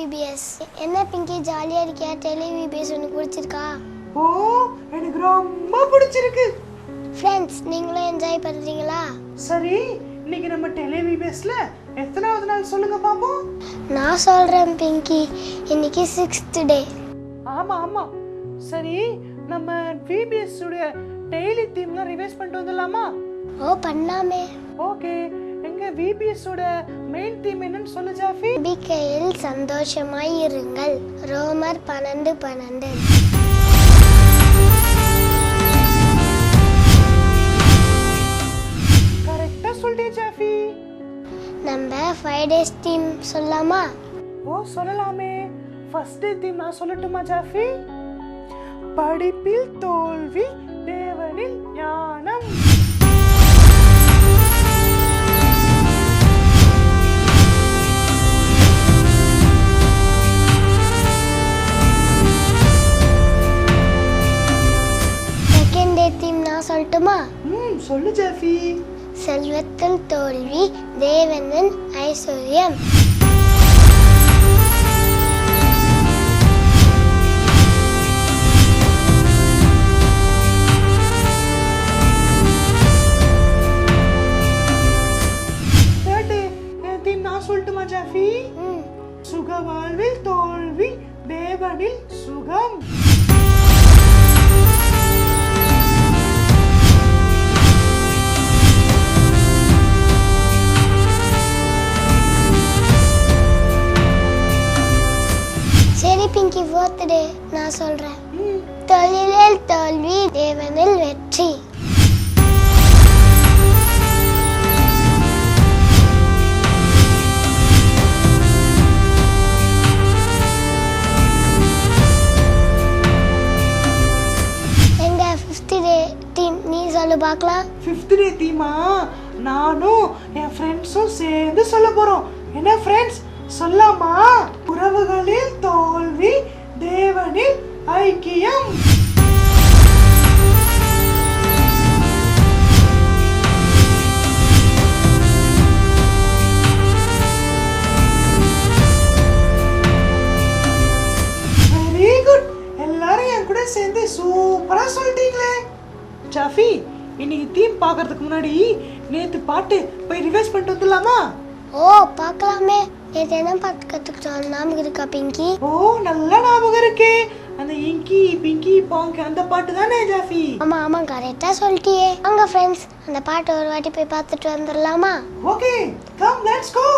டெலிவிபிஎஸ். என்ன பிங்கி ஜாலியா இருக்கியா? டெலிவிபிஎஸ் உனக்கு பிடிச்சிருக்கா? ஓ, எனக்கு ரொம்ப பிடிச்சிருக்கு. ஃப்ரெண்ட்ஸ், நீங்களும் என்ஜாய் பண்றீங்களா? சரி, இன்னைக்கு நம்ம டெலிவிபிஎஸ்ல எத்தனாவது நாள் சொல்லுங்க பாப்போம். நான் சொல்றேன் பிங்கி, இன்னைக்கு 6th டே. ஆமா ஆமா. சரி, நம்ம விபிஎஸ் உடைய டெய்லி தீம்ல ரிவைஸ் பண்ணிட்டு வந்துடலாமா? ஓ, பண்ணாமே. ஓகே, எங்க விபிஎஸ் ஓட மெயின் தீம் என்னன்னு சொல்லு ஜாஃபி. நம்பிக்கையில் சந்தோஷமாய் இருங்கள். ரோமர் 12:12. கரெக்டா சொல்லிட்டே ஜாஃபி. நம்ம 5 days தீம் சொல்லலாமா? ஓ, சொல்லலாமே. ஃபர்ஸ்ட் டே தீம் நான் சொல்லட்டுமா ஜாஃபி? படிப்பில் தோல்வி, தேவனில் ஞானம். செகண்ட் டே தீம் நான் சொல்லட்டுமா? சொல்லு ஜாஃபி. செல்வத்தில் தோல்வி, தேவனின் ஐஸ்வர்யம். தேர்ட் டே தீம் நான் சொல்லட்டுமா ஜாஃபி? சுக வாழ்வில் தோல்வி, தேவனில் சுகம். சரி பிங்கி, 4th டே நான் சொல்றேன். தொழிலில் தோல்வி, தேவனில் வெற்றி. எங்க 5th டே டீம் நீ சொல்லு பார்க்கலாம். 5th டே தீமா நானும் என் ஃப்ரெண்ட்ஸும் சேர்ந்து சொல்ல போறோம். என்ன ஃப்ரெண்ட்ஸ், சொல்லாமா? உறவுகளில் தோல்வி, தேவனில் ஐக்கியம். Very good. எல்லாரும் என் கூட சேர்ந்து சூப்பரா சொல்லிட்டீங்களே. ஜாஃபி, இன்னைக்கு தீம் பார்க்கறதுக்கு முன்னாடி நேத்து பாட்டு போய் ரிவைஸ் பண்ணிட்டு வந்துடலாமா? ஓ, பார்க்கலாமே. நேற்று என்ன பாட்டு கற்றுக்கிட்டோம், ஞாபகம் இருக்கா பிங்கி? ஓ, நல்ல ஞாபகம் இருக்கே. அந்த இங்கி பிங்கி பாங்க அந்த பாட்டு தானே ஜாஃபி? ஆமா ஆமா, கரெக்டா சொல்லிட்டியே. வாங்க ஃப்ரெண்ட்ஸ், அந்த பாட்டு ஒரு வாட்டி போய் பார்த்துட்டு வந்துடலாமா? Okay, come let's go.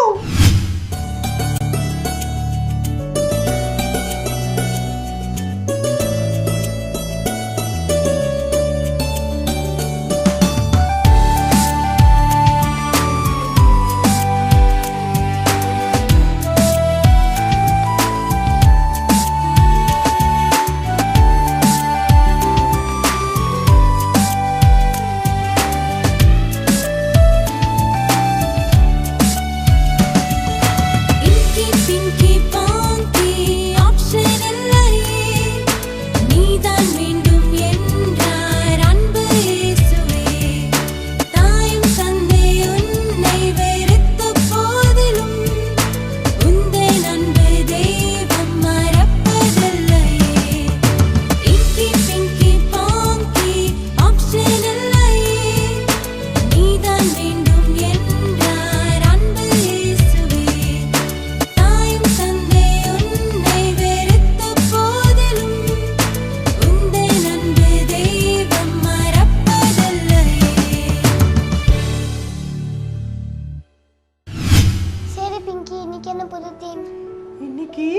இன்னைக்கு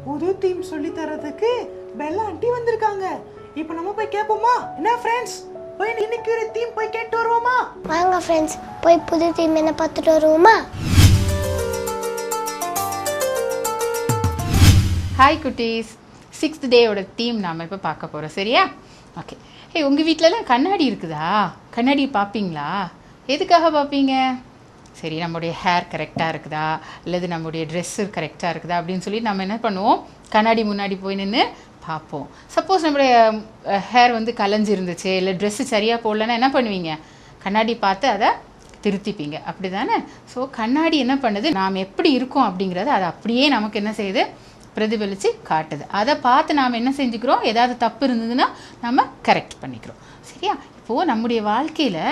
புது தீம் சொல்லி தரதுக்கு பெல்லா ஆண்டி வந்திருக்காங்க. இப்போ நம்ம போய் கேட்போமா? என்ன ஃப்ரெண்ட்ஸ், போய் இன்னைக்கு ஒரு தீம் போய் கேட்டு வருவோமா? வாங்க ஃப்ரெண்ட்ஸ், போய் புது தீம் என்ன பார்த்துட்டு வருவோமா? ஹாய் குட்டீஸ், 6th டேயோட தீம் நாம் இப்போ பார்க்க போகிறோம். சரியா? ஓகே. உங்கள் வீட்டிலலாம் கண்ணாடி இருக்குதா? கண்ணாடி பார்ப்பீங்களா? எதுக்காக பார்ப்பீங்க? சரி, நம்முடைய ஹேர் கரெக்டாக இருக்குதா, அல்லது நம்முடைய ட்ரெஸ்ஸு கரெக்டாக இருக்குதா அப்படின்னு சொல்லி நம்ம என்ன பண்ணுவோம், கண்ணாடி முன்னாடி போய் நின்று பார்ப்போம். சப்போஸ் நம்மளுடைய ஹேர் வந்து கலைஞ்சிருந்துச்சு, இல்லை ட்ரெஸ்ஸு சரியாக போடலன்னா என்ன பண்ணுவீங்க? கண்ணாடி பார்த்து அதை திருத்திப்பீங்க, அப்படி தானே? ஸோ கண்ணாடி என்ன பண்ணுது, நாம் எப்படி இருக்கோம் அப்படிங்கிறத அது அப்படியே நமக்கு என்ன செய்யுது, பிரதிபலித்து காட்டுது. அதை பார்த்து நாம் என்ன செஞ்சுக்கிறோம், ஏதாவது தப்பு இருந்ததுன்னா நம்ம கரெக்ட் பண்ணிக்கிறோம். சரியா? இப்போது நம்முடைய வாழ்க்கையில்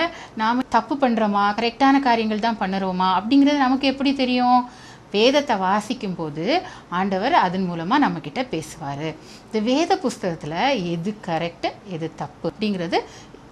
நாம் தப்பு பண்ணுறோமா, கரெக்டான காரியங்கள் தான் பண்ணுறோமா அப்படிங்கிறது நமக்கு எப்படி தெரியும்? வேதத்தை வாசிக்கும் போது ஆண்டவர் அதன் மூலமாக நம்மக்கிட்ட பேசுவார். இந்த வேத புஸ்தகத்தில் எது கரெக்டு எது தப்பு அப்படிங்கிறது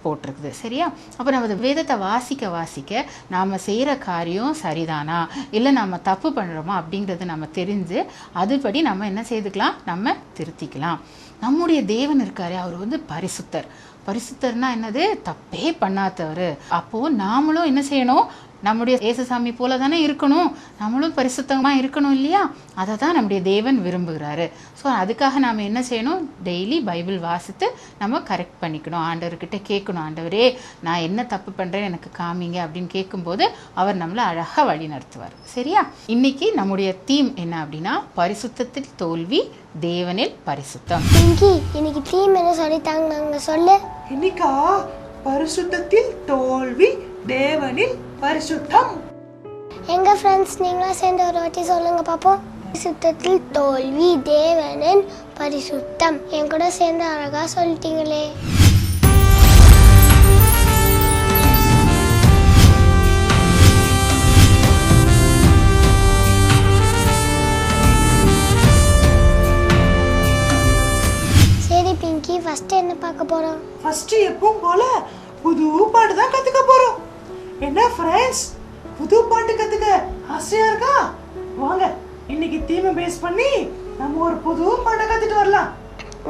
போட்டிருக்குது. சரியா? அப்போ நம்ம வேதத்தை வாசிக்க நாம் செய்கிற காரியம் சரிதானா இல்லை நம்ம தப்பு பண்ணுறோமா அப்படிங்கிறது நம்ம தெரிஞ்சு அதுபடி நம்ம என்ன செய்துக்கலாம், நம்ம திருத்திக்கலாம். நம்முடைய தேவன் இருக்காரு, அவர் பரிசுத்தர்னா என்னது, தப்பே பண்ணாதவர். அப்போது நாமளும் என்ன செய்யணும், நம்முடைய இயேசுசாமி போல தானே இருக்கணும், நம்மளும் பரிசுத்தமாக இருக்கணும் இல்லையா? அதை தான் நம்முடைய தேவன் விரும்புகிறாரு. ஸோ அதுக்காக நாம் என்ன செய்யணும், டெய்லி பைபிள் வாசித்து நம்ம கரெக்ட் பண்ணிக்கணும். ஆண்டவர்கிட்ட கேட்கணும், ஆண்டவரே நான் என்ன தப்பு பண்ணுறேன் எனக்கு காமிங்க அப்படின்னு கேட்கும்போது அவர் நம்மளை அழகாக வழி நடத்துவார். சரியா? இன்னைக்கு நம்முடைய தீம் என்ன அப்படின்னா, பரிசுத்தத்தில் தோல்வி தேவனில் பரிசுத்தம். இன்னைக்கு தீம் என்ன சொல்லித்தாங்க சொல்லு. இன்னைக்கா பரிசுத்தத்தில் தோல்வி தேவனில் பரிசுத்தம். எங்க ஃப்ரெண்ட்ஸ் நீங்களா சேர்ந்து ஒரு வாட்டி சொல்லுங்க பாப்போம். பரிசுத்தத்தில் தோல்வி தேவனின் பரிசுத்தம். என் கூட சேர்ந்து அழகா சொல்லிட்டீங்களே. சரி பிங்கி, ஃபர்ஸ்ட் என்ன பார்க்க போறோம்? ஃபர்ஸ்ட் எப்பவும் போல புது பாட்டு தான் கத்துக்க போறோம். என்ன ஃப்ரெண்ட்ஸ், புது பாட்டு கத்துக்க ஆசையா இருக்கா? வாங்க இன்னைக்கு தீமை பேஸ் பண்ணி நம்ம ஒரு புது பாட்டை கத்துட்டு வரலாம்.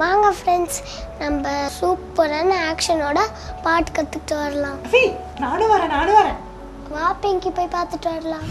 வாங்க ஃப்ரெண்ட்ஸ், நம்ம சூப்பரான ஆக்ஷனோட பாட்டு கத்துக்கிட்டு வரலாம். நானும் வரேன். வா பிங்கி, போய் பார்த்துட்டு வரலாம்.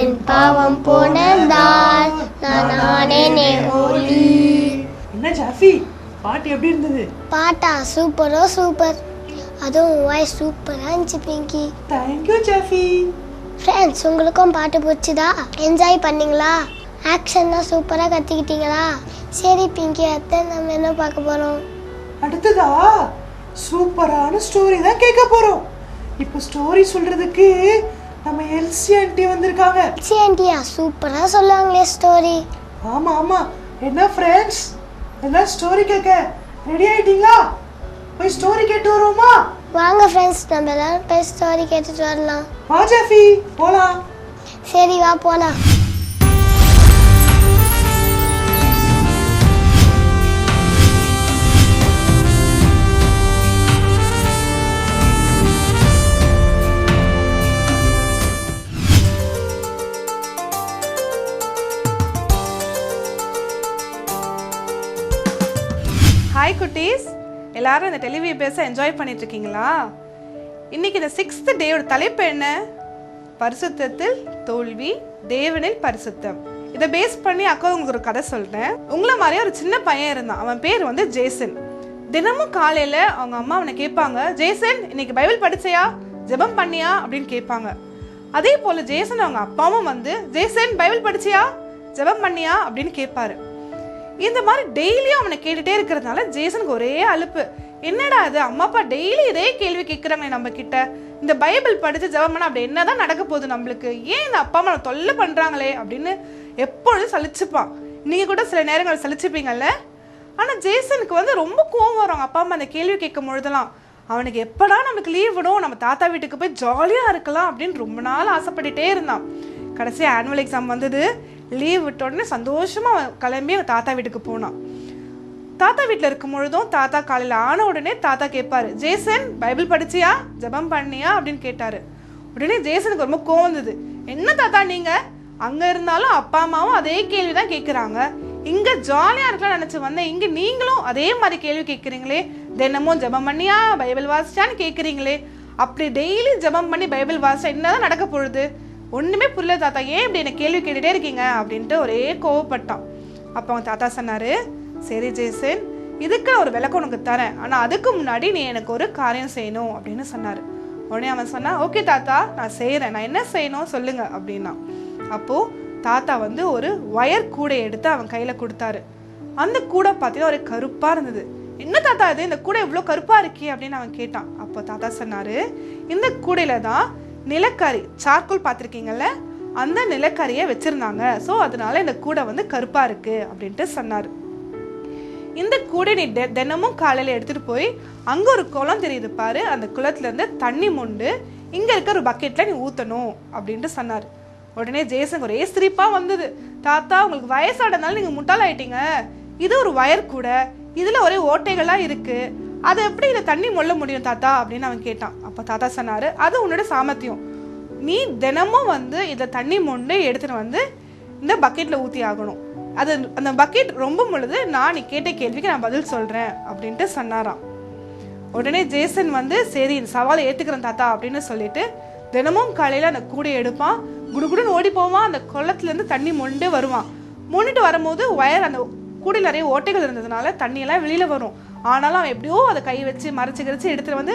என் பாவம் போனதால் நானே ஹோலி. என்ன ஜாஃபி, பாட்டு எப்படி இருந்தது? பாட்டா சூப்பர். அதுவும் வாய்ஸ் சூப்பரா இருந்துச்சு Pinki. Thank you Jaffy. Friends, உங்களுக்கும் பாட்டு பிடிச்சதா? என்ஜாய் பண்ணீங்களா? ஆக்ஷன்லாம் சூப்பரா கத்துக்கிட்டீங்களா? சரி பிங்கி, அத்தை நம்ம என்ன பார்க்க போறோம்? அடுத்ததா சூப்பரான ஸ்டோரி தான் கேட்க போறோம். இப்போ ஸ்டோரி சொல்றதுக்கு நம்ம எல்சி ஆண்டி வந்திருக்காங்க. எல்சி ஆண்டியா சூப்பரா சொல்லுவாங்களே ஸ்டோரி. ஆமா ஆமா. என்ன ஃப்ரெண்ட்ஸ், என்ன ஸ்டோரி கேட்க ரெடி ஆயிட்டீங்களா? போய் ஸ்டோரி கேட்டு வருவோமா? வாங்க ஃப்ரெண்ட்ஸ், நம்ம எல்லாரும் போய் ஸ்டோரி கேட்டுட்டு வரலாம். வா ஜாஃபி, போலாம். சரி வா போலாம். ஹாய் குட்டீஸ், எல்லாரும் இந்த டெலிவியை பேச என்ஜாய் பண்ணிட்டு இருக்கீங்களா? இன்னைக்கு இந்த 6th டேயோட தலைப்பு என்ன? பரிசுத்தத்தில் தோல்வி, தேவனில் பரிசுத்தம். இதை பேஸ் பண்ணி அக்கா உங்களுக்கு ஒரு கதை சொல்றேன். உங்களை மாதிரியே ஒரு சின்ன பையன் இருந்தான். அவன் பேர் வந்து ஜேசன். தினமும் காலையில அவங்க அம்மா அவனை கேட்பாங்க, ஜேசன் இன்னைக்கு பைபிள் படிச்சையா, ஜெபம் பண்ணியா அப்படின்னு கேட்பாங்க. அதே போல ஜேசன் அவங்க அப்பாவும் வந்து, ஜேசன் பைபிள் படிச்சியா, ஜெபம் பண்ணியா அப்படின்னு கேட்பாரு. இந்த மாதிரி டெய்லியும் அவனை கேட்டுட்டே இருக்கிறதுனால ஜேசனுக்கு ஒரே அலுப்பு. என்னடா அது, அம்மா அப்பா டெய்லி இதே கேள்வி கேட்குறாங்க நம்ம கிட்ட, இந்த பைபிள் படிச்சு ஜெபம் பண்ணா அப்படி என்னதான் நடக்க போகுது நம்மளுக்கு, ஏன் இந்த அப்பா அம்மா தொல்லை பண்றாங்களே அப்படின்னு எப்பொழுதும் சலிச்சுப்பான். நீங்க கூட சில நேரங்கள் சலிச்சுப்பீங்கல்ல. ஆனா ஜேசனுக்கு வந்து ரொம்ப கோவம் வரும் அப்பா அம்மா அந்த கேள்வி கேட்கும் பொழுதெல்லாம். அவனுக்கு எப்படா நமக்கு லீவ் விடும், நம்ம தாத்தா வீட்டுக்கு போய் ஜாலியா இருக்கலாம் அப்படின்னு ரொம்ப நாள் ஆசைப்பட்டுட்டே இருந்தான். கடைசி ஆனுவல் எக்ஸாம் வந்தது. லீவ் விட்ட உடனே சந்தோஷமா கிளம்பி தாத்தா வீட்டுக்கு போனான். தாத்தா வீட்டில் இருக்கும் பொழுதும் தாத்தா காலையில் ஆன உடனே தாத்தா கேட்பாரு, ஜேசன் பைபிள் படிச்சியா, ஜெபம் பண்ணியா அப்படின்னு கேட்டாரு. உடனே ஜேசனுக்கு ரொம்ப கோவம் வந்தது. என்ன தாத்தா நீங்க அங்க இருந்தாலும் அப்பா அம்மாவும் அதே கேள்விதான் கேட்கிறாங்க, இங்க ஜாலியா இருக்கலாம் நினைச்சு வந்தேன், இங்க நீங்களும் அதே மாதிரி கேள்வி கேட்குறீங்களே, தினமும் ஜெபம் பண்ணியா பைபிள் வாசிச்சான்னு கேட்குறீங்களே, அப்படி டெய்லி ஜெபம் பண்ணி பைபிள் வாசிச்சா என்னதான் நடக்க போகுது, ஒண்ணுமே புரியல தாத்தா, ஏன் இப்படி என்ன கேள்வி கேட்டுட்டே இருக்கீங்க அப்படின்ட்டு ஒரே கோவப்பட்டான். அப்போ அவங்க தாத்தா சொன்னாரு, சரி ஜேசன், இதுக்கு ஒரு விளக்கம் உனக்கு தரேன், ஆனா அதுக்கு முன்னாடி நீ எனக்கு ஒரு காரியம் செய்யணும் அப்படின்னு சொன்னாரு. உடனே அவன் சொன்னா, ஓகே தாத்தா நான் செய்யறேன், நான் என்ன செய்யணும் சொல்லுங்க அப்படின்னா. அப்போ தாத்தா வந்து ஒரு வயர் கூடை எடுத்து அவன் கையில கொடுத்தாரு. அந்த கூடை பார்த்தீங்கன்னா ஒரு கருப்பா இருந்தது. என்ன தாத்தா இது, இந்த கூடை இவ்வளோ கருப்பா இருக்கே அப்படின்னு அவன் கேட்டான். அப்போ தாத்தா சொன்னாரு, இந்த கூடையில தான் நிலக்கரி, சார்கோல் பார்த்துருக்கீங்கல்ல, அந்த நிலக்கரியை வச்சிருந்தாங்க, ஸோ அதனால இந்த கூடை வந்து கருப்பா இருக்கு அப்படின்ட்டு சொன்னாரு. இந்த கூடை நீ தினமும் காலையில எடுத்துட்டு போய் அங்க ஒரு குளம் தெரியுது பாரு, அந்த குளத்துல இருந்து தண்ணி மொண்டு இங்க இருக்க ஒரு பக்கெட்ல நீ ஊத்தணும் அப்படின்ட்டு சொன்னாரு. உடனே ஜேசன் ஒரே சிரிப்பா வந்தது. தாத்தா உங்களுக்கு வயசானதுனால நீங்க முட்டாள் ஆயிட்டீங்க, இது ஒரு வயர் கூடை, இதுல ஒரே ஓட்டைகளா இருக்கு, அதை எப்படி இதை தண்ணி மொள்ள முடியும் தாத்தா அப்படின்னு அவன் கேட்டான். அப்போ தாத்தா சொன்னாரு, அது உன்னோட சாமர்த்தியம், நீ தினமும் வந்து இதை தண்ணி மொண்டு எடுத்துட்டு வந்து இந்த பக்கெட்ல ஊற்றி ஆகணும், அது அந்த பக்கெட் ரொம்ப பொழுது நான் நீ கேட்ட கேள்விக்கு நான் பதில் சொல்றேன் அப்படின்ட்டு சொன்னாராம். உடனே ஜேசன் வந்து சரி இந்த சவாலை ஏத்துக்கிறேன் தாத்தா அப்படின்னு சொல்லிட்டு தினமும் காலையில அந்த கூடையை எடுப்பான், குடுகுடுன்னு ஓடி போவான், அந்த குளத்துல இருந்து தண்ணி மொண்டு வருவான். மொண்டுட்டு வரும்போது வயர் அந்த கூடையில் நிறைய ஓட்டைகள் இருந்ததுனால தண்ணியெல்லாம் வெளியில வரும். ஆனாலும் அவன் எப்படியோ அதை கை வச்சு மறைச்சு கரைச்சி எடுத்துட்டு வந்து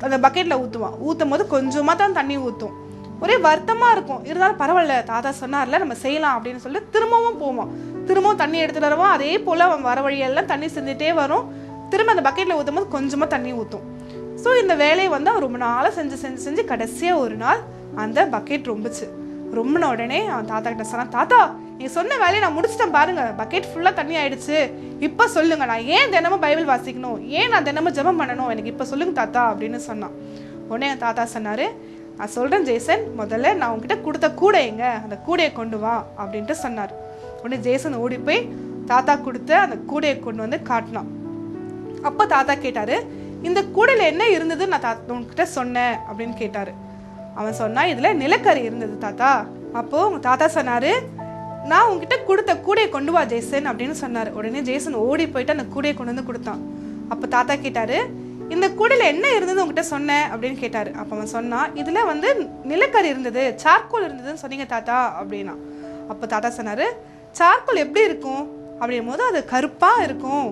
அந்த பக்கெட்ல ஊற்றுவான். ஊற்றும் போது கொஞ்சமா தான் தண்ணி ஊற்றும். ஒரே வருத்தமா இருக்கும். இருந்தாலும் பரவாயில்ல, தாத்தா சொன்னார்ல நம்ம செய்யலாம் அப்படின்னு சொல்லிட்டு திரும்பவும் போவான். திரும்பவும் தண்ணி எடுத்துட்டு வருவான். அதே போல அவன் வர வழியெல்லாம் தண்ணி செஞ்சுட்டே வரும். திரும்ப அந்த பக்கெட்ல ஊற்றும் போது கொஞ்சமா தண்ணி ஊற்றும். ஸோ இந்த வேலையை வந்து அவன் ரொம்ப நாளாக செஞ்சு செஞ்சு செஞ்சு கடைசியா ஒரு நாள் அந்த பக்கெட் ரொம்புச்சு. ரொம்பின உடனே அவன் தாத்தா கிட்ட சொன்னான், தாத்தா நீ சொன்ன வேலையை நான் முடிச்சிட்டேன் பாருங்க, பக்கெட் ஃபுல்லா தண்ணி ஆயிடுச்சு, இப்ப சொல்லுங்க நான் ஏன் தினமும் பைபிள் வாசிக்கணும், ஏன் நான் தினமும் ஜெபம் பண்ணணும், எனக்கு இப்ப சொல்லுங்க தாத்தா அப்படின்னு சொன்னான். உடனே என் தாத்தா சொன்னாரு, நான் சொல்றேன் ஜேசன், முதல்ல நான் உங்ககிட்ட கொடுத்த கூடை எங்க, அந்த கூடையை கொண்டு வா அப்படின்ட்டு சொன்னார். உடனே ஜேசன் ஓடி போய் தாத்தா கொடுத்த அந்த கூடையை கொண்டு வந்து காட்டினான். அப்ப தாத்தா கேட்டாரு, இந்த கூடையில என்ன இருந்தது நான் உங்ககிட்ட சொன்னேன் அப்படின்னு கேட்டாரு. அவன் சொன்னா, இதுல நிலக்கரி இருந்தது தாத்தா. அப்போ உங்க தாத்தா சொன்னாரு, நான் உங்ககிட்ட கொடுத்த கூடையை கொண்டு வா ஜேசன் அப்படின்னு சொன்னாரு. உடனே ஜேசன் ஓடி போயிட்டு அந்த கூடையை கொண்டு வந்து கொடுத்தான். அப்ப தாத்தா கேட்டாரு, இந்த கூடையில என்ன இருந்தது உங்ககிட்ட சொன்னேன் அப்படின்னு கேட்டாரு. அப்ப அவன் சொன்னா, இதுல வந்து நிலக்கரி இருந்தது, சார்கோல் இருந்ததுன்னு சொன்னீங்க தாத்தா அப்படின்னா. அப்ப தாத்தா சொன்னாரு, சார்கோல் எப்படி இருக்கும் அப்படின் போது அது கருப்பா இருக்கும்,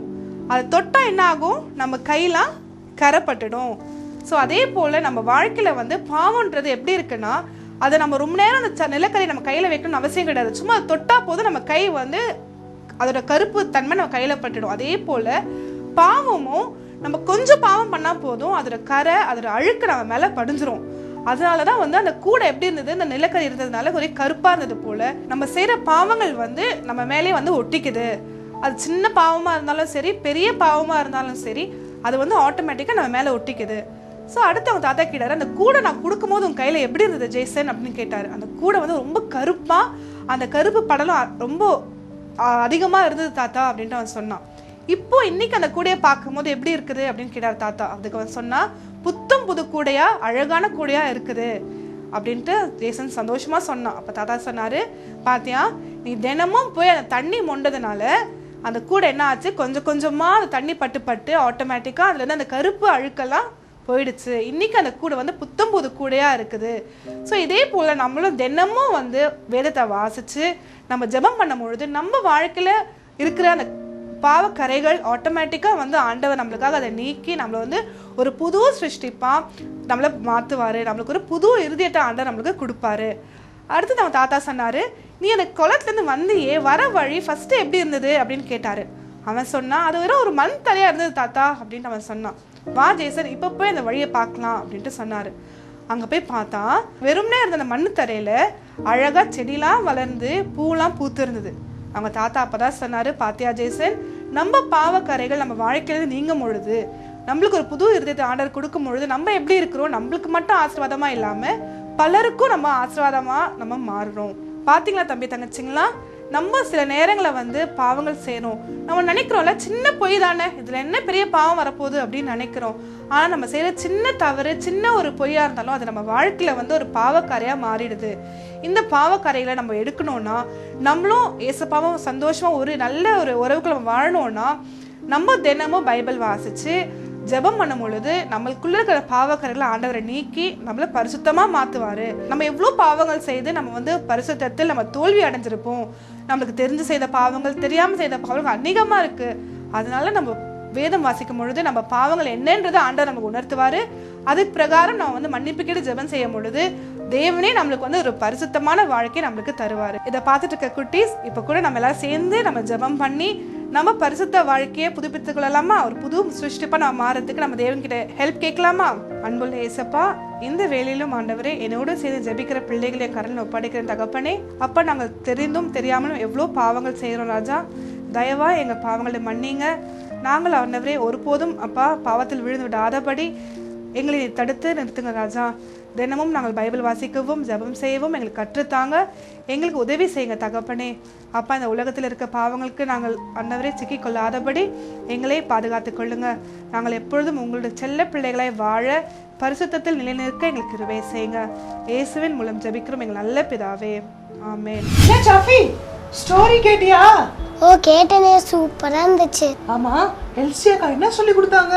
அது தொட்டா என்ன ஆகும், நம்ம கையெல்லாம் கரைப்பட்டுடும். ஸோ அதே போல நம்ம வாழ்க்கையில வந்து பாவம்ன்றது எப்படி இருக்குன்னா, அதை நம்ம ரொம்ப நேரம் அந்த நிலக்கரி நம்ம கையில வைக்கணும்னு அவசியம் கிடையாது. சும்மா தொட்டா போது நம்ம கை வந்து அதோட கருப்பு தன்மை நம்ம கையில பட்டுடும். அதே போல பாவமும் நம்ம கொஞ்சம் பாவம் பண்ணா போதும், அதோட கரை அதோட அழுக்கு நம்ம மேல படிஞ்சிரும். அதனாலதான் வந்து அந்த கூடை எப்படி இருந்தது, அந்த நிலக்கரி இருந்ததுனால ஒரே கருப்பா இருந்தது போல நம்ம செய்யற பாவங்கள் வந்து நம்ம மேலே வந்து ஒட்டிக்குது. அது சின்ன பாவமா இருந்தாலும் சரி, பெரிய பாவமா இருந்தாலும் சரி, அது வந்து ஆட்டோமேட்டிக்கா நம்ம மேல ஒட்டிக்குது. ஸோ அடுத்து அவங்க தாத்தா கேட்டாரு, அந்த கூடை நான் கொடுக்கும் போது உன் கையில எப்படி இருந்தது ஜேசன் அப்படின்னு கேட்டாரு. அந்த கூடை வந்து ரொம்ப கருப்பா, அந்த கருப்பு படலம் ரொம்ப அதிகமா இருந்தது தாத்தா அப்படின்ட்டு அவன் சொன்னான். இப்போ இன்னைக்கு அந்த கூடையை பார்க்கும் போது எப்படி இருக்குது அப்படின்னு கேட்டாரு தாத்தா. அதுக்கு அவன் சொன்னா, புத்தம் புது கூடையா அழகான கூடையா இருக்குது அப்படின்ட்டு ஜேசன் சந்தோஷமா சொன்னான். அப்ப தாத்தா சொன்னாரு, பாத்தியா நீ தினமும் போய் அந்த தண்ணி மொண்டதுனால அந்த கூடை என்ன ஆச்சு, கொஞ்சம் கொஞ்சமா அந்த தண்ணி பட்டு பட்டு ஆட்டோமேட்டிக்கா அதுல இருந்து அந்த கருப்பு அழுக்கெல்லாம் போயிடுச்சு. இன்னைக்கு அந்த கூடை வந்து புத்தம் புது கூடையா இருக்குது. ஸோ இதே போல நம்மளும் தினமும் வந்து வேதத்தை வாசிச்சு நம்ம ஜெபம் பண்ணும் பொழுது நம்ம வாழ்க்கையில இருக்கிற அந்த பாவக்கரைகள் ஆட்டோமேட்டிக்கா வந்து ஆண்டவர் நம்மளுக்காக அதை நீக்கி நம்மளை வந்து ஒரு புது சிருஷ்டிப்பா நம்மளை மாத்துவாரு. நம்மளுக்கு ஒரு புது இருதயத்தை ஆண்டவர் நம்மளுக்கு கொடுப்பாரு. அடுத்து நம்ம தாத்தா சொன்னாரு, நீ அந்த குளத்துல இருந்து வந்தியே, வர வழி ஃபர்ஸ்ட் எப்படி இருந்தது அப்படின்னு கேட்டாரு. அவன் சொன்னான், அது வெறும் ஒரு மண் தரையா இருந்தது தாத்தா அப்படின்ட்டு அவன் சொன்னான். வா ஜேசன் இப்ப போய் அந்த வழியை பார்க்கலாம் அப்படின்ட்டு சொன்னாரு. அங்க போய் பார்த்தா வெறும்னே இருந்த அந்த மண்ணு தரையில அழகா செடிலாம் வளர்ந்து பூலாம் பூத்து இருந்தது. அவங்க தாத்தா அப்பதான் சொன்னாரு, பாத்தியா ஜேசன், நம்ம பாவக்கரைகள் நம்ம வாழ்க்கையில நீங்கும் பொழுது, நம்மளுக்கு ஒரு புது இருதயத்தை ஆண்டவர் கொடுக்கும் பொழுது நம்ம எப்படி இருக்கிறோம், நம்மளுக்கு மட்டும் ஆசீர்வாதமா இல்லாம பலருக்கும் நம்ம ஆசீர்வாதமா நம்ம மாறுறோம். பாத்தீங்களா தம்பி தங்கச்சிங்களா, நம்ம சில நேரங்களை வந்து பாவங்கள் செய்யறோம். நம்ம நினைக்கிறோம்ல, சின்ன பொய் தானே, இதுல என்ன பெரிய பாவம் வரப்போகுது அப்படின்னு நினைக்கிறோம். ஆனா நம்ம செய்யற சின்ன தவறு, சின்ன ஒரு பொய்யா இருந்தாலும் அது நம்ம வாழ்க்கையில வந்து ஒரு பாவக்காரையா மாறிடுது. இந்த பாவக்காரைகளை நம்ம எடுக்கணும்னா, நம்மளும் ஏசப்பாவும் சந்தோஷமா ஒரு நல்ல ஒரு உறவுக்குள்ள நம்ம வாழணும்னா, நம்ம தினமும் பைபிள் வாசிச்சு ஜெபம் பண்ணும் பொழுது நம்மளுக்குள்ள இருக்கிற பாவக்கரைகளை ஆண்டவரை நீக்கி நம்மள பரிசுத்தமா மாத்துவாரு. நம்ம எவ்வளவு பாவங்கள் செய்து நம்ம வந்து பரிசுத்தத்தில் நம்ம தோல்வி அடைஞ்சிருப்போம். நம்மளுக்கு தெரிஞ்சு செய்த பாவங்கள், தெரியாம செய்த பாவங்கள் அதிகமா இருக்கு. அதனால நம்ம வேதம் வாசிக்கும் பொழுது நம்ம பாவங்கள் என்னன்றது ஆண்டவர் நமக்கு உணர்த்துவாரு. அதுக்கு பிரகாரம் நம்ம வந்து மன்னிப்பு கேட்டு ஜெபம் செய்யும் பொழுது தேவனே நம்மளுக்கு வந்து ஒரு பரிசுத்தமான வாழ்க்கை நம்மளுக்கு தருவாரு. இதை பார்த்துட்டு இருக்க குட்டீஸ், இப்ப கூட நம்ம எல்லாரும் சேர்ந்து நம்ம ஜெபம் பண்ணி நம்ம பரிசுத்த வாழ்க்கையை புதுப்பித்துக் கொள்ளலாமா? ஒரு புது சிருஷ்டிப்பா நம்ம மாறதுக்கு நம்ம தேவன் கிட்ட ஹெல்ப் கேட்கலாமா? அன்புள்ள ஏசப்பா, இந்த வேலையிலும் ஆண்டவரே என்னோட சேர்ந்து ஜெபிக்கிற பிள்ளைகளை கரல் ஒப்படைக்கிற தகப்பனே, அப்பா நாங்கள் தெரிந்தும் தெரியாமலும் எவ்வளோ பாவங்கள் செய்யறோம் ராஜா. தயவா எங்க பாவங்களை மன்னிங்க. நாங்கள் ஆண்டவரே ஒருபோதும் அப்பா பாவத்தில் விழுந்து விடாதபடி எங்களை தடுத்து நிறுத்துங்க ராஜா. தினமும் நாங்கள் பைபிள் வாசிக்கவும் ஜெபம் செய்யவும் எங்களுக்கு கற்றுத்தாங்க. எங்களுக்கு உதவி செய்யுங்க தகப்பனே. அப்பா, இந்த உலகத்தில் இருக்க பாவங்களுக்கு நாங்கள் ஆண்டவரே சிக்கிக் கொள்ளாதபடி எங்களை பாதுகாத்து கொள்ளுங்க. நாங்கள் எப்பொழுதும் உங்களுடைய செல்ல பிள்ளைகளை வாழ பரிசுத்தத்தில் நிலைநிற்க எங்களுக்கு கிருபை செய்யுங்க. இயேசுவின் மூலம் ஜெபிக்கிறோம் எங்கள் நல்ல பிதாவே, ஆமென். ஸ்டோரி கேட்டியா? ஓ கேட்டனே, சூப்பரா இருந்துச்சு. ஆமா, எல்சியாக்கா என்ன சொல்லி கொடுத்தாங்க?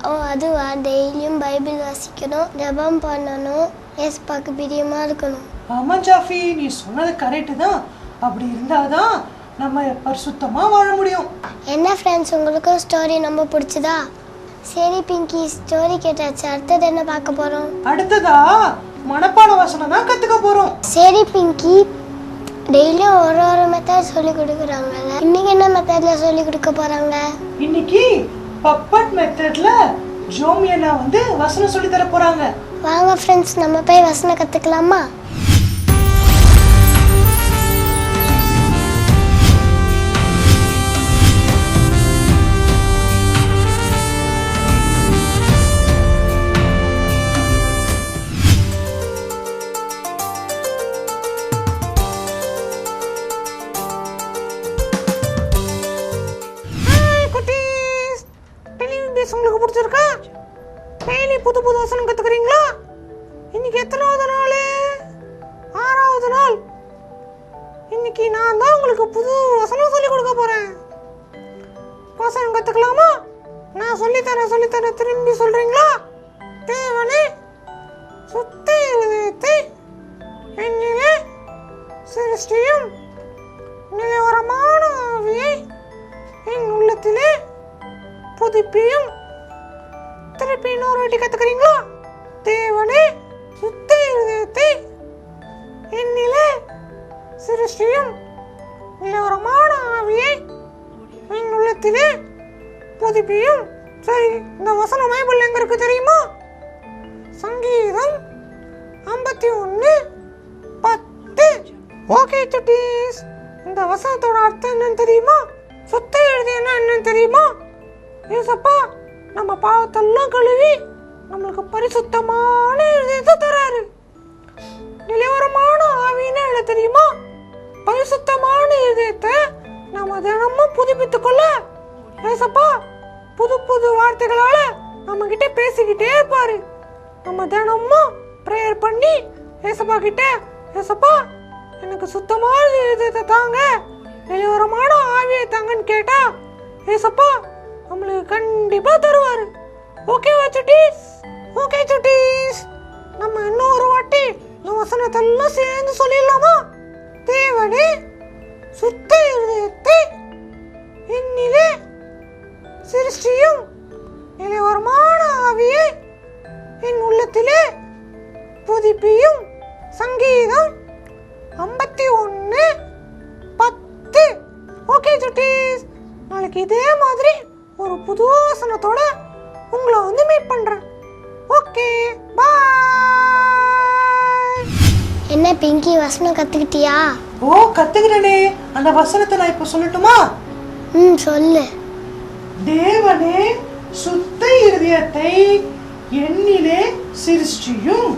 ஓ அதுவா, டெய்லியும் பைபிள் வாசிக்கணும், ஜெபம் பண்ணணும், ஏசப்பாக்கு பிரியமா இருக்கணும். ஆமா ஜாஃபி, நீ சொன்னது கரெக்ட் தான். அப்படி இருந்தாதான் நம்ம பரிசுத்தமா வாழ முடியும். என்ன ஃப்ரெண்ட்ஸ், உங்களுக்கு ஸ்டோரி ரொம்ப பிடிச்சதா? சரி பிங்கி, ஸ்டோரி கேட்டாச்சு. அடுத்தது என்ன பார்க்க போறோம்? அடுத்ததா மனப்பாட வசனம் தான் கத்துக்க போறோம். சரி பிங்கி, டெய்லியும் ஒரு மெத்தட் சொல்லி கொடுக்குறாங்கல்ல, இன்னைக்கு என்ன மெத்தட்ல சொல்லி கொடுக்க போறாங்க? இன்னைக்கு பப்பட் மெத்தட்ல ஜோமியனா வந்து வசனம் சொல்லி தர போறாங்க. வாங்க ஃப்ரெண்ட்ஸ், நம்ம போய் வசனம் கத்துக்கலாமா? உங்களுக்கு பிடிச்சிருக்கா? டெய்லி புது புது வசனம் கத்துக்கிறீங்களா? இன்னைக்கு எத்தனாவது நாள்? 6வது நாள். இன்னைக்கு நான் தான் உங்களுக்கு புது வசனம் சொல்லி கொடுக்க போறேன். வசனம் கத்துக்கலாமா? நான் சொல்லித்தரேன் திரும்பி சொல்றீங்களா? தேவனே சுத்த இதயத்தை என்னிலே சிருஷ்டியும், நிலவரமான ஆவியை என் உள்ளத்திலே புதுப்பியும். திருப்பி இன்னொரு வாட்டி கத்துக்கிறீங்களா? தேவனே சுத்த இதயத்தை என்னிலே சிருஷ்டியும், நிலவரமான ஆவியை என் உள்ளத்திலே புதுப்பியும். சரி, இந்த வசனம் பைபிள்ல எங்க இருக்கு தெரியுமா? சங்கீதம் 51:10. ஓகே சுட்டீஸ், இந்த வசனத்தோட அர்த்தம் என்னன்னு தெரியுமா? சுத்த எழுதினா என்னன்னு தெரியுமா? ஏசப்பா நம்ம பாவத்தெல்லாம் கழுவி நம்மளுக்கு பரிசுத்தமான எழுதியத்தை தராரு. நிலவரமான ஆவின்னு என்ன தெரியுமா? பரிசுத்தமான இதயத்தை நம்ம தினமும் புதுப்பித்துக் கொள்ள ஏசப்பா புது புது வார்த்தைகளால நம்ம கிட்ட பேசிக்கிட்டே இருப்பாரு. நம்ம தினமும் பிரேயர் பண்ணி ஏசப்பா கிட்ட, ஏசப்பா எனக்கு சுத்தமான இதயத்தை தாங்க, நிலவரமான ஆவியை தாங்கன்னு கேட்டா ஏசப்பா நம்மளுக்கு கண்டிப்பா தருவாரு. ஓகேவா சுட்டீஸ்? ஓகே சுட்டீஸ், நம்ம இன்னொரு வாட்டி இந்த வசனத்தெல்லாம் சேர்ந்து சொல்லிடலாமா? தேவனே சுத்த இதயத்தை என்னிலே சிருஷ்டியும், நிலவரமான ஆவியை என் உள்ளத்திலே புதுப்பியும். சங்கீதம் 51:10. ஓகே சுட்டீஸ், நாளைக்கு இதே மாதிரி ஒரு புது வசனத்தோட உங்களை வந்து மீட் பண்றேன். ஓகே, பாய். என்ன பிங்கி, வசனம் கத்துக்கிட்டியா? ஓ, கத்துக்கிறேனே. அந்த வசனத்தை நான் இப்ப சொல்லட்டுமா? சொல்லு. தேவனே சுத்த இருதயத்தை என்னிலே சிருஷ்டியும்,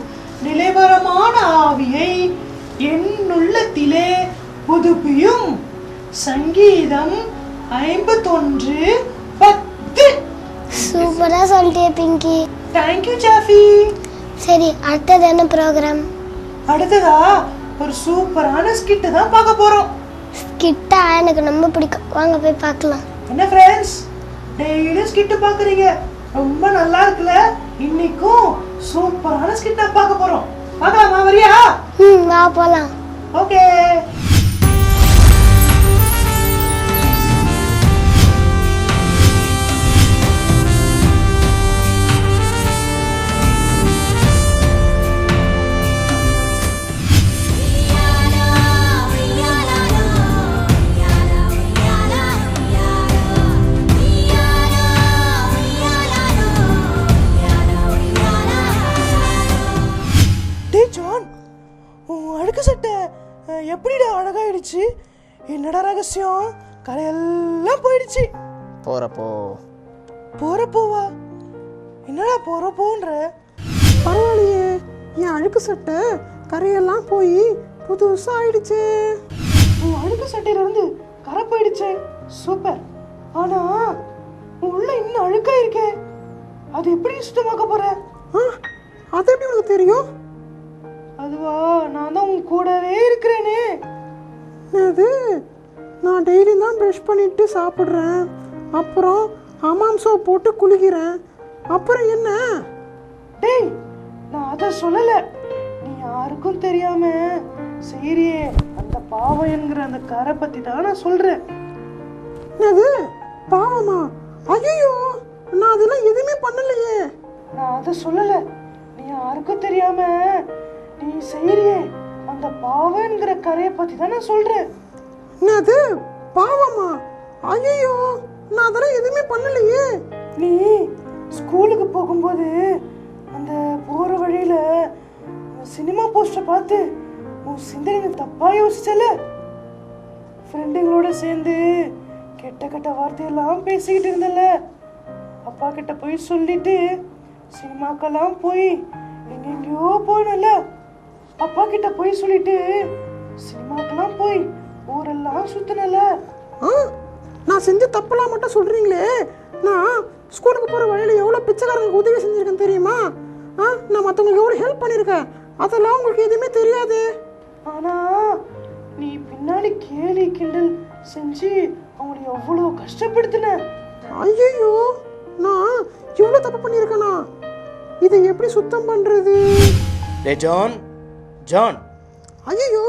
நிலைவரமான ஆவியை என் உள்ளத்திலே புதுப்பியும். சங்கீதம் 51:10. சூப்பரா சொல்லிட்டே பிங்கி. தேங்க்யூ ஜாஃபி. சரி, அடுத்தது என்ன ப்ரோக்ராம்? அடுத்ததா ஒரு சூப்பரான ஸ்கிட் தான் பார்க்க போறோம். ஸ்கிட்டா எனக்கு ரொம்ப பிடிக்கும், வாங்க போய் பார்க்கலாம். என்ன ஃப்ரெண்ட்ஸ், டெய்லி ஸ்கிட் பாக்குறீங்க, ரொம்ப நல்லா இருக்குல்ல? இன்னைக்கும் சூப்பரான ஸ்கிட்டா பார்க்க போறோம். பார்க்கலாமா? வரியா? வா போலாம். ஓகே. எப்படிடா அழகாயிடுச்சு? என்னடா ரகசியம்? கரையெல்லாம் போயிடுச்சு. போறப்போவா? என்னடா போறப்போன்ற? பரவாயில்லையே, என் அழுக்கு சட்டை கரையெல்லாம் போய் புதுசா ஆயிடுச்சு. உன் அழுக்கு சட்டையில இருந்து கரை போயிடுச்சு. சூப்பர். ஆனா உள்ள இன்னும் அழுக்கா இருக்கே, அது எப்படி சுத்தமாக்க போற? அது எப்படி உனக்கு தெரியும்? அதுவா, நான் தான் உன் கூடவே இருக்கிறேனே. அது நான் டெய்லி தான் ப்ரஷ் பண்ணிட்டு சாப்பிட்றேன், அப்புறம் ஹமாம் சோப் போட்டு குளிக்கிறேன், அப்புறம் என்ன? டேய், நான் அதை சொல்லலை, நீ யாருக்கும் தெரியாம சரியே அந்த பாவம் என்கிற அந்த கரை பத்தி தான் நான் சொல்றேன். அது பாவமா? ஐயோ, நான் அதெல்லாம் எதுவுமே பண்ணலையே. நான் அதை சொல்லலை, நீ யாருக்கும் தெரியாம நீ செய்யறியே அந்த பாவம் என்கிற கரையை பத்தி தான் நான் சொல்றேன். அது பாவமா? ஐயோ, நான் அதெல்லாம் எதுவுமே பண்ணலையே. நீ ஸ்கூலுக்கு போகும்போது அந்த போற வழியில சினிமா போஸ்டர் பார்த்து உன் சிந்தனை தப்பா யோசிச்சல, ஃப்ரெண்டுங்களோட சேர்ந்து கெட்ட கெட்ட வார்த்தையெல்லாம் பேசிக்கிட்டு இருந்தல, அப்பா கிட்ட போய் சொல்லிட்டு சினிமாக்கெல்லாம் போய் எங்கெங்கயோ போனல, அப்பா கிட்ட போய் சொல்லிட்டு சினிமாக்கெல்லாம் போய் ஊரெல்லாம் சுத்தினல. நான் செஞ்ச தப்பெல்லாம் மட்டும் சொல்றீங்களே, நான் ஸ்கூலுக்கு போற வழியில எவ்வளவு பிச்சைக்காரங்களுக்கு உதவி செஞ்சிருக்கேன் தெரியுமா? நான் மற்றவங்களுக்கு எவ்வளவு ஹெல்ப் பண்ணிருக்கேன், அதெல்லாம் உங்களுக்கு எதுவுமே தெரியாது. ஆனா நீ பின்னாடி கேலி கிண்டல் செஞ்சு அவங்களை எவ்வளவு கஷ்டப்படுத்தின. ஐயோ, நான் இவ்வளவு தப்பு பண்ணிருக்கேனா? இதை எப்படி சுத்தம் பண்றது? டே ஜான், ஜான். ஐயோ,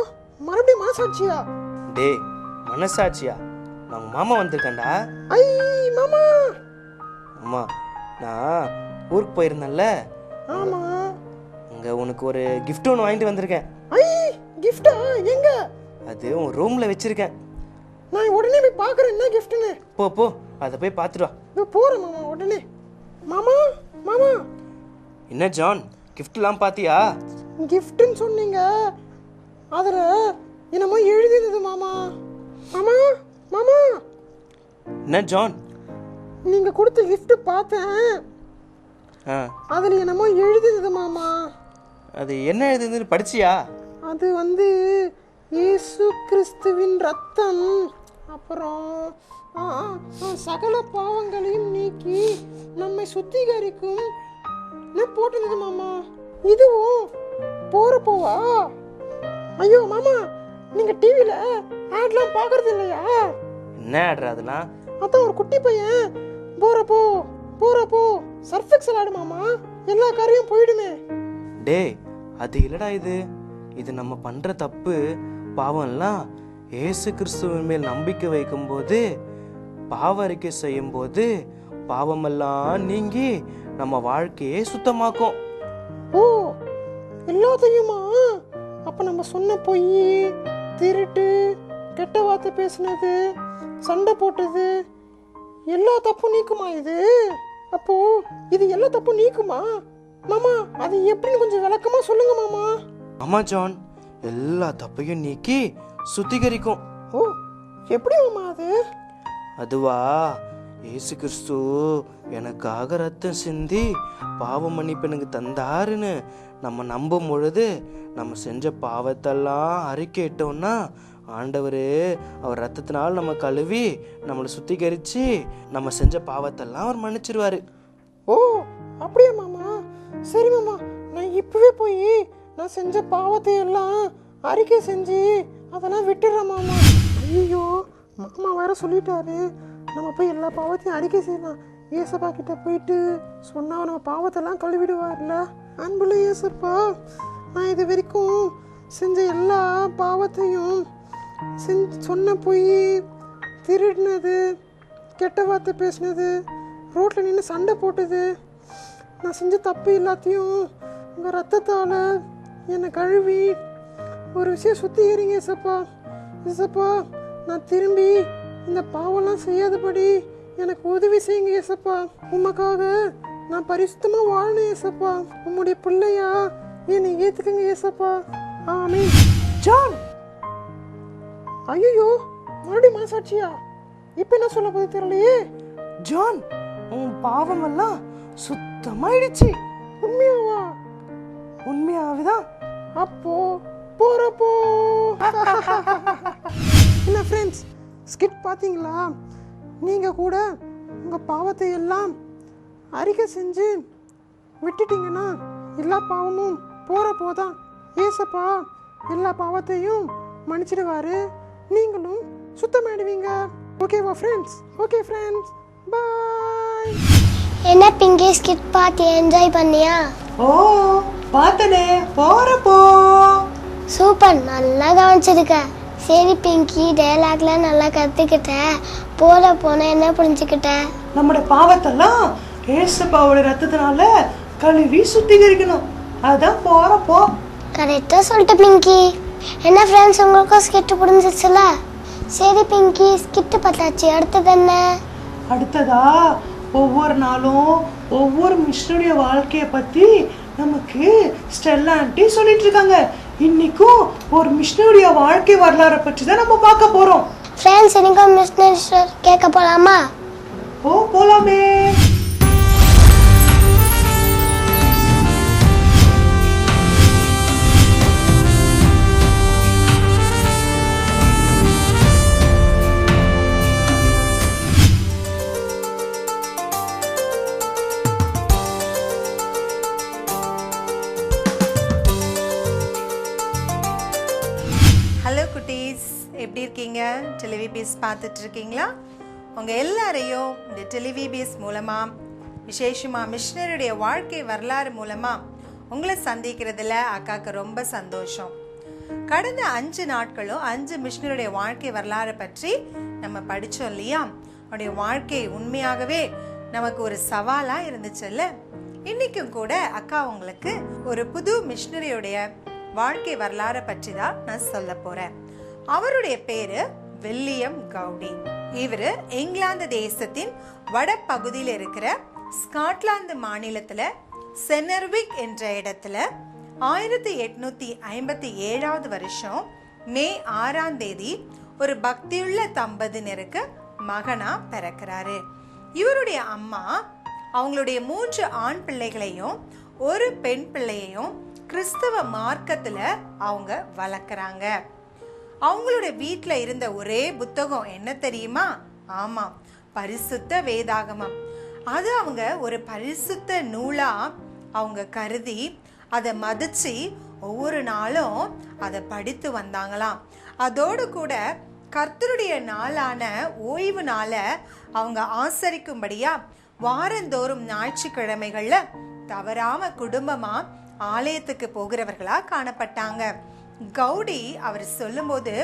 மறுபடியும் மனசாட்சியா? டே மனசாட்சியா? நான் மாமா வந்திருக்கேன்டா. ஐ மாமா. அம்மா, நான் ஊருக்கு போயிருந்தேன்ல. ஆமா. அங்க உனக்கு ஒரு gift ஒன்று வாங்கிட்டு வந்திருக்கேன். ஐ, gift-ஆ? எங்க? அது உன் ரூம்ல வச்சிருக்கேன். நான் உடனே போய் பார்க்கறேன் என்ன gift-னு. போ போ, அதை போய் பார்த்துட்டு வா. நான் போறேன் மாமா உடனே. மாமா மாமா என்ன ஜான், கிஃப்ட்லாம் பார்த்தியா? கிஃப்ட்னு சொன்னீங்க, அதில் என்னமோ எழுதினது மாமா. மாமா மாமா என்ன ஜான்? நீங்கள் கொடுத்த கிஃப்ட் பார்த்தேன், ஆ, அதில் என்னமோ எழுதினது மாமா. அது என்ன எழுதுன்னு படிச்சியா? அது வந்து இயேசு கிறிஸ்துவின் ரத்தம், அப்புறம் சகல பாவங்களையும் நீக்கி நம்மை சுத்திகரிக்கும் போட்டுனது மாமா. இதுவும் போறப்போவா? ஐயோ மாமா, நீங்க டிவில ஆட்லாம் பாக்குறது இல்லையா? என்ன ஆடுற அதெல்லாம்? அதான் ஒரு குட்டி பையன் போறப்போ போறப்போ சர்ஃபெக்சல் ஆடு மாமா, எல்லா காரியம் போயிடுமே. டேய், அது இல்லடா, இது நம்ம பண்ற தப்பு பாவம்லாம் இயேசு கிறிஸ்துவின் மேல் நம்பிக்கை வைக்கும்போது, பாவ அறிக்கை செய்யும் போது பாவமெல்லாம் நீங்கி நம்ம வாழ்க்கையை சுத்தமாக்கும். ஓ, எல்லாத்தையுமா? அப்ப நம்ம சொன்ன பொய், திருட்டு, கெட்ட வார்த்தை பேசுனது, சண்டை போட்டது, எல்லா தப்பும் நீக்குமா இது? அப்போ இது எல்லா தப்பும் நீக்குமா மாமா? அது எப்படின்னு கொஞ்சம் விளக்கமா சொல்லுங்க மாமா. ஆமா ஜான், எல்லா தப்பையும் நீக்கி சுத்திகரிக்கும். ஓ, எப்படி மாமா அது? அதுவா, இயேசு கிறிஸ்து எனக்காக ரத்தம் சிந்தி பாவ மன்னிப்பு எனக்கு தந்தாருன்னு நம்ம நம்பும் பொழுது, நம்ம செஞ்ச பாவத்தெல்லாம் அறிக்கையிட்டோம்னா ஆண்டவர் அவர் ரத்தத்தினால் நம்ம கழுவி நம்மளை சுத்திகரித்து நம்ம செஞ்ச பாவத்தெல்லாம் அவர் மன்னிச்சிருவாரு. ஓ, அப்படியா மாமா? சரி மாமா, நான் இப்பவே போய் நான் செஞ்ச பாவத்தை எல்லாம் அறிக்கை செஞ்சு அதெல்லாம் விட்டுடுறேன் மாமா. ஐயோ, மாமா வேற சொல்லிட்டாரு, நம்ம போய் எல்லா பாவத்தையும் அறிக்கை செய்யலாம். ஏசப்பா கிட்ட போயிட்டு சொன்னா நம்ம பாவத்தெல்லாம் கழுவிடுவார்ல. அன்புள்ள ஏசப்பா, நான் இது வரைக்கும் செஞ்ச எல்லா பாவத்தையும் சொன்ன போய், திருடினது, கெட்ட வார்த்தை பேசினது, ரோட்டில் நின்று சண்டை போட்டது, நான் செஞ்ச தப்பு எல்லாத்தையும் உங்கள் ரத்தத்தால் என்னை கழுவி ஒரு விஷயம் சுத்திக்கிறீங்க ஏசப்பா. ஏசப்பா, நான் திரும்பி இந்த பாவம்லாம் செய்யாதபடி எனக்கு உதவி செய்யுங்க ஏசப்பா. உமக்காக நான் பரிசுத்தமாக வாழணும் ஏசப்பா. உம்முடைய பிள்ளையா என்னை ஏற்றுக்குங்க ஏசப்பா. ஆமென். ஜான், ஐயோ, மறுபடியும் மனசாட்சியா? இப்போ என்ன சொல்ல போது தெரியலையே. ஜான், உன் பாவமெல்லாம் சுத்தமாயிடுச்சு. உண்மையாவா? உண்மையாவேதான். அப்போ போறப்போ என்ன ஃப்ரெண்ட்ஸ், ஸ்கிட் பார்த்தீங்களா? நீங்கள் கூட உங்கள் பாவத்தை எல்லாம் அறிக்கை செஞ்சு விட்டுட்டீங்கன்னா எல்லா பாவமும் போகிறப்போ தான் ஏசப்பா எல்லா பாவத்தையும் மன்னிச்சிடுவாரு, நீங்களும் சுத்தமாயிடுவீங்க. ஓகேவா ஃப்ரெண்ட்ஸ்? ஓகே ஃப்ரெண்ட்ஸ், பாய். என்ன பிங்கி, ஸ்கிட் பார்த்து என்ஜாய் பண்ணியா? ஓ, பார்த்தனே, போறப்போ. சூப்பர், நல்லா கவனிச்சிருக்க. சரி பிங்கி, டயலாக்ல நல்லா கற்றுக்கிட்ட. போன என்ன புரிஞ்சுக்கிட்ட? நம்முடைய பாவத்தெல்லாம் ஏசப்பாவோட ரத்தத்தினால கழுவி சுத்திகரிக்கணும். அதான் போறப்போ. கரெக்டாக சொல்லிட்டு பிங்கி. என்ன ஃப்ரெண்ட்ஸ், உங்களுக்கும் ஸ்கிட்டு புரிஞ்சிச்சுல? சரி பிங்கி, ஸ்கிட்டு பார்த்தாச்சு, அடுத்தது என்ன? அடுத்ததா ஒவ்வொரு நாளும் ஒவ்வொரு மிஷனுடைய வாழ்க்கையை பத்தி நமக்கு ஸ்டெல்லா ஆண்டி சொல்லிட்டு இருக்காங்க. இன்னைக்கும் ஒரு மிஷனுடைய வாழ்க்கை வரலாறை பற்றி தான் நம்ம பார்க்க போறோம். ஃப்ரெண்ட்ஸ், இன்னைக்கும் மிஷனரி கேட்க போலாமா? ஓ, போலாமே. ஹலோ குட்டீஸ், எப்படி இருக்கீங்க? டெலிவிபிஎஸ் பார்த்துட்டு இருக்கீங்களா? உங்கள் எல்லாரையும் இந்த டெலிவிபிஎஸ் மூலமாக, விசேஷமாக மிஷனரியுடைய வாழ்க்கை வரலாறு மூலமாக உங்களை சந்திக்கிறதுல அக்காவுக்கு ரொம்ப சந்தோஷம். கடந்த 5 நாட்களும் 5 மிஷனரியுடைய வாழ்க்கை வரலாறை பற்றி நம்ம படித்தோம் இல்லையா? அவருடைய வாழ்க்கை உண்மையாகவே நமக்கு ஒரு சவாலாக இருந்துச்சுல்ல? இன்றைக்கும் கூட அக்கா உங்களுக்கு ஒரு புது மிஷனரியுடைய வாழ்க்கை வரலாறை பற்றி தான் நான் சொல்ல போறேன். அவருடைய பேரு வில்லியம் கவுடி. இவரு இங்கிலாந்து தேசத்தின் வட பகுதியில் இருக்கிற ஸ்காட்லாந்து மாநிலத்துல செனர்விக் என்ற இடத்துல 1857 வருஷம் மே 6ஆம் தேதி ஒரு பக்தியுள்ள தம்பதியினருக்கு மகனா பிறக்கிறாரு. இவருடைய அம்மா அவங்களுடைய 3 ஆண் பிள்ளைகளையும் ஒரு பெண் பிள்ளையையும் கிறிஸ்தவ மார்க்கத்துல அவங்க வளர்க்குறாங்க. அவங்களுடைய வீட்டுல இருந்த ஒரே புத்தகம் என்ன தெரியுமா? ஆமா, பரிசுத்த வேதாகமம். அது அவங்க ஒரு பரிசுத்த நூலா அவங்க கருதி அதை மதிச்சு ஒவ்வொரு நாளும் அதை படித்து வந்தாங்களாம். அதோடு கூட கர்த்தருடைய நாளான ஓய்வு நாள அவங்க ஆசரிக்கும்படியா வாரந்தோறும் ஞாயிற்றுக்கிழமைகள்ல தவறாம குடும்பமா ஆலயத்துக்கு போகிறவர்களா காணப்பட்டாங்க. கௌடி அவர் சொல்லும்போது,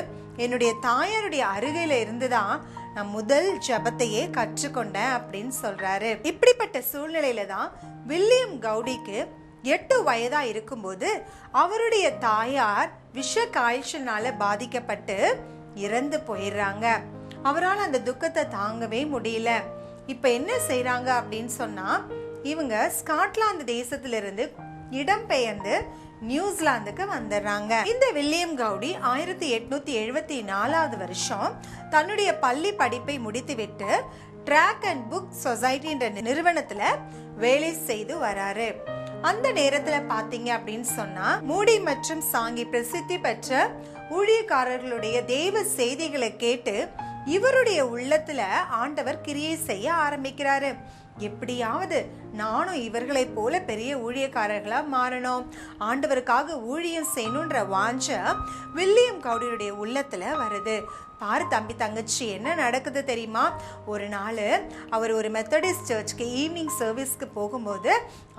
என்னுடைய தாயாருடைய அருகில இருந்துதான் நான் முதல் ஜபத்தையே கற்றுக்கொண்டேன் அப்படின்னு சொல்றாரு. இப்படிப்பட்ட சூழ்நிலையில தான் வில்லியம் கௌடிக்கு 8 வயதா இருக்கும்போது அவருடைய தாயார் விஷ காய்ச்சல்னால பாதிக்கப்பட்டு இறந்து போயிடுறாங்க. அவரால் அந்த துக்கத்தை தாங்கவே முடியல. இப்ப என்ன செய்யறாங்க அப்படின்னு சொன்னா, இவங்க ஸ்காட்லாந்து தேசத்திலிருந்து இடம்பெயர்ந்து நியூசிலாந்துக்கு வந்துடுறாங்க. இந்த வில்லியம் கௌடி 1874 வருஷம் தன்னுடைய பள்ளி படிப்பை முடித்துவிட்டு ட்ராக் அண்ட் புக் சொசைட்டி என்ற நிறுவனத்துல வேலை செய்து வராரு. அந்த நேரத்துல பாத்தீங்க அப்படின்னு சொன்னா, மூடி மற்றும் சாங்கி பிரசித்தி பெற்ற ஊழியக்காரர்களுடைய தேவ செய்திகளை கேட்டு இவருடைய உள்ளத்துல ஆண்டவர் கிரியை செய்ய ஆரம்பிக்கிறாரு. எப்படியாவது நானும் இவர்களை போல பெரிய ஊழியக்காரர்களா மாறணும், ஆண்டவருக்காக ஊழியம் செய்யணும்ன்ற வாஞ்ச வில்லியம் கௌடியுடைய உள்ளத்துல வருது. பாரு தம்பி தங்கச்சி, என்ன நடக்குது தெரியுமா? ஒரு நாள் அவர் ஒரு மெத்தடிஸ்ட் சர்ச்சுக்கு ஈவினிங் சர்வீஸ்க்கு போகும்போது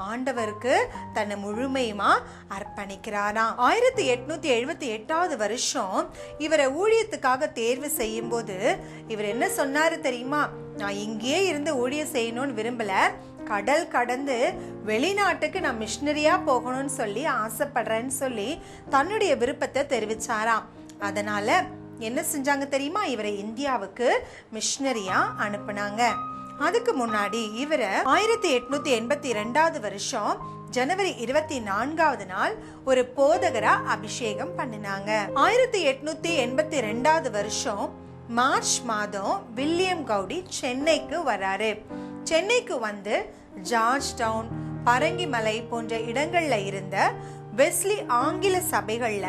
ஆண்டவருக்கு தன்னை முழுமையுமா அர்ப்பணிக்கிறாராம். 1878 வருஷம் இவரை ஊழியத்துக்காக தேர்வு செய்யும் போது இவர் என்ன சொன்னாரு தெரியுமா? நான் இங்கேயே இருந்து ஊழியம் செய்யணும்னு விரும்பல, கடல் கடந்து வெளிநாட்டுக்கு நான் மிஷினரியா போகணும்னு சொல்லி ஆசைப்படுறேன்னு சொல்லி தன்னுடைய விருப்பத்தை தெரிவிச்சாராம். அதனால என்ன செஞ்சாங்க தெரியுமா? இவரை இந்தியாவுக்கு மிஷினரியா அனுப்புனாங்க. அதுக்கு முன்னாடி இவரை 1882 வருஷம் ஜனவரி 24ஆவது நாள் ஒரு போதகரா அபிஷேகம் பண்ணினாங்க. 1882 வருஷம் மார்ச் மாதம் வில்லியம் கௌடி சென்னைக்கு வராரு. சென்னைக்கு வந்து ஜார்ஜ் டவுன், பரங்கிமலை போன்ற இடங்கள்ல இருந்த வெஸ்லி ஆங்கில சபைகள்ல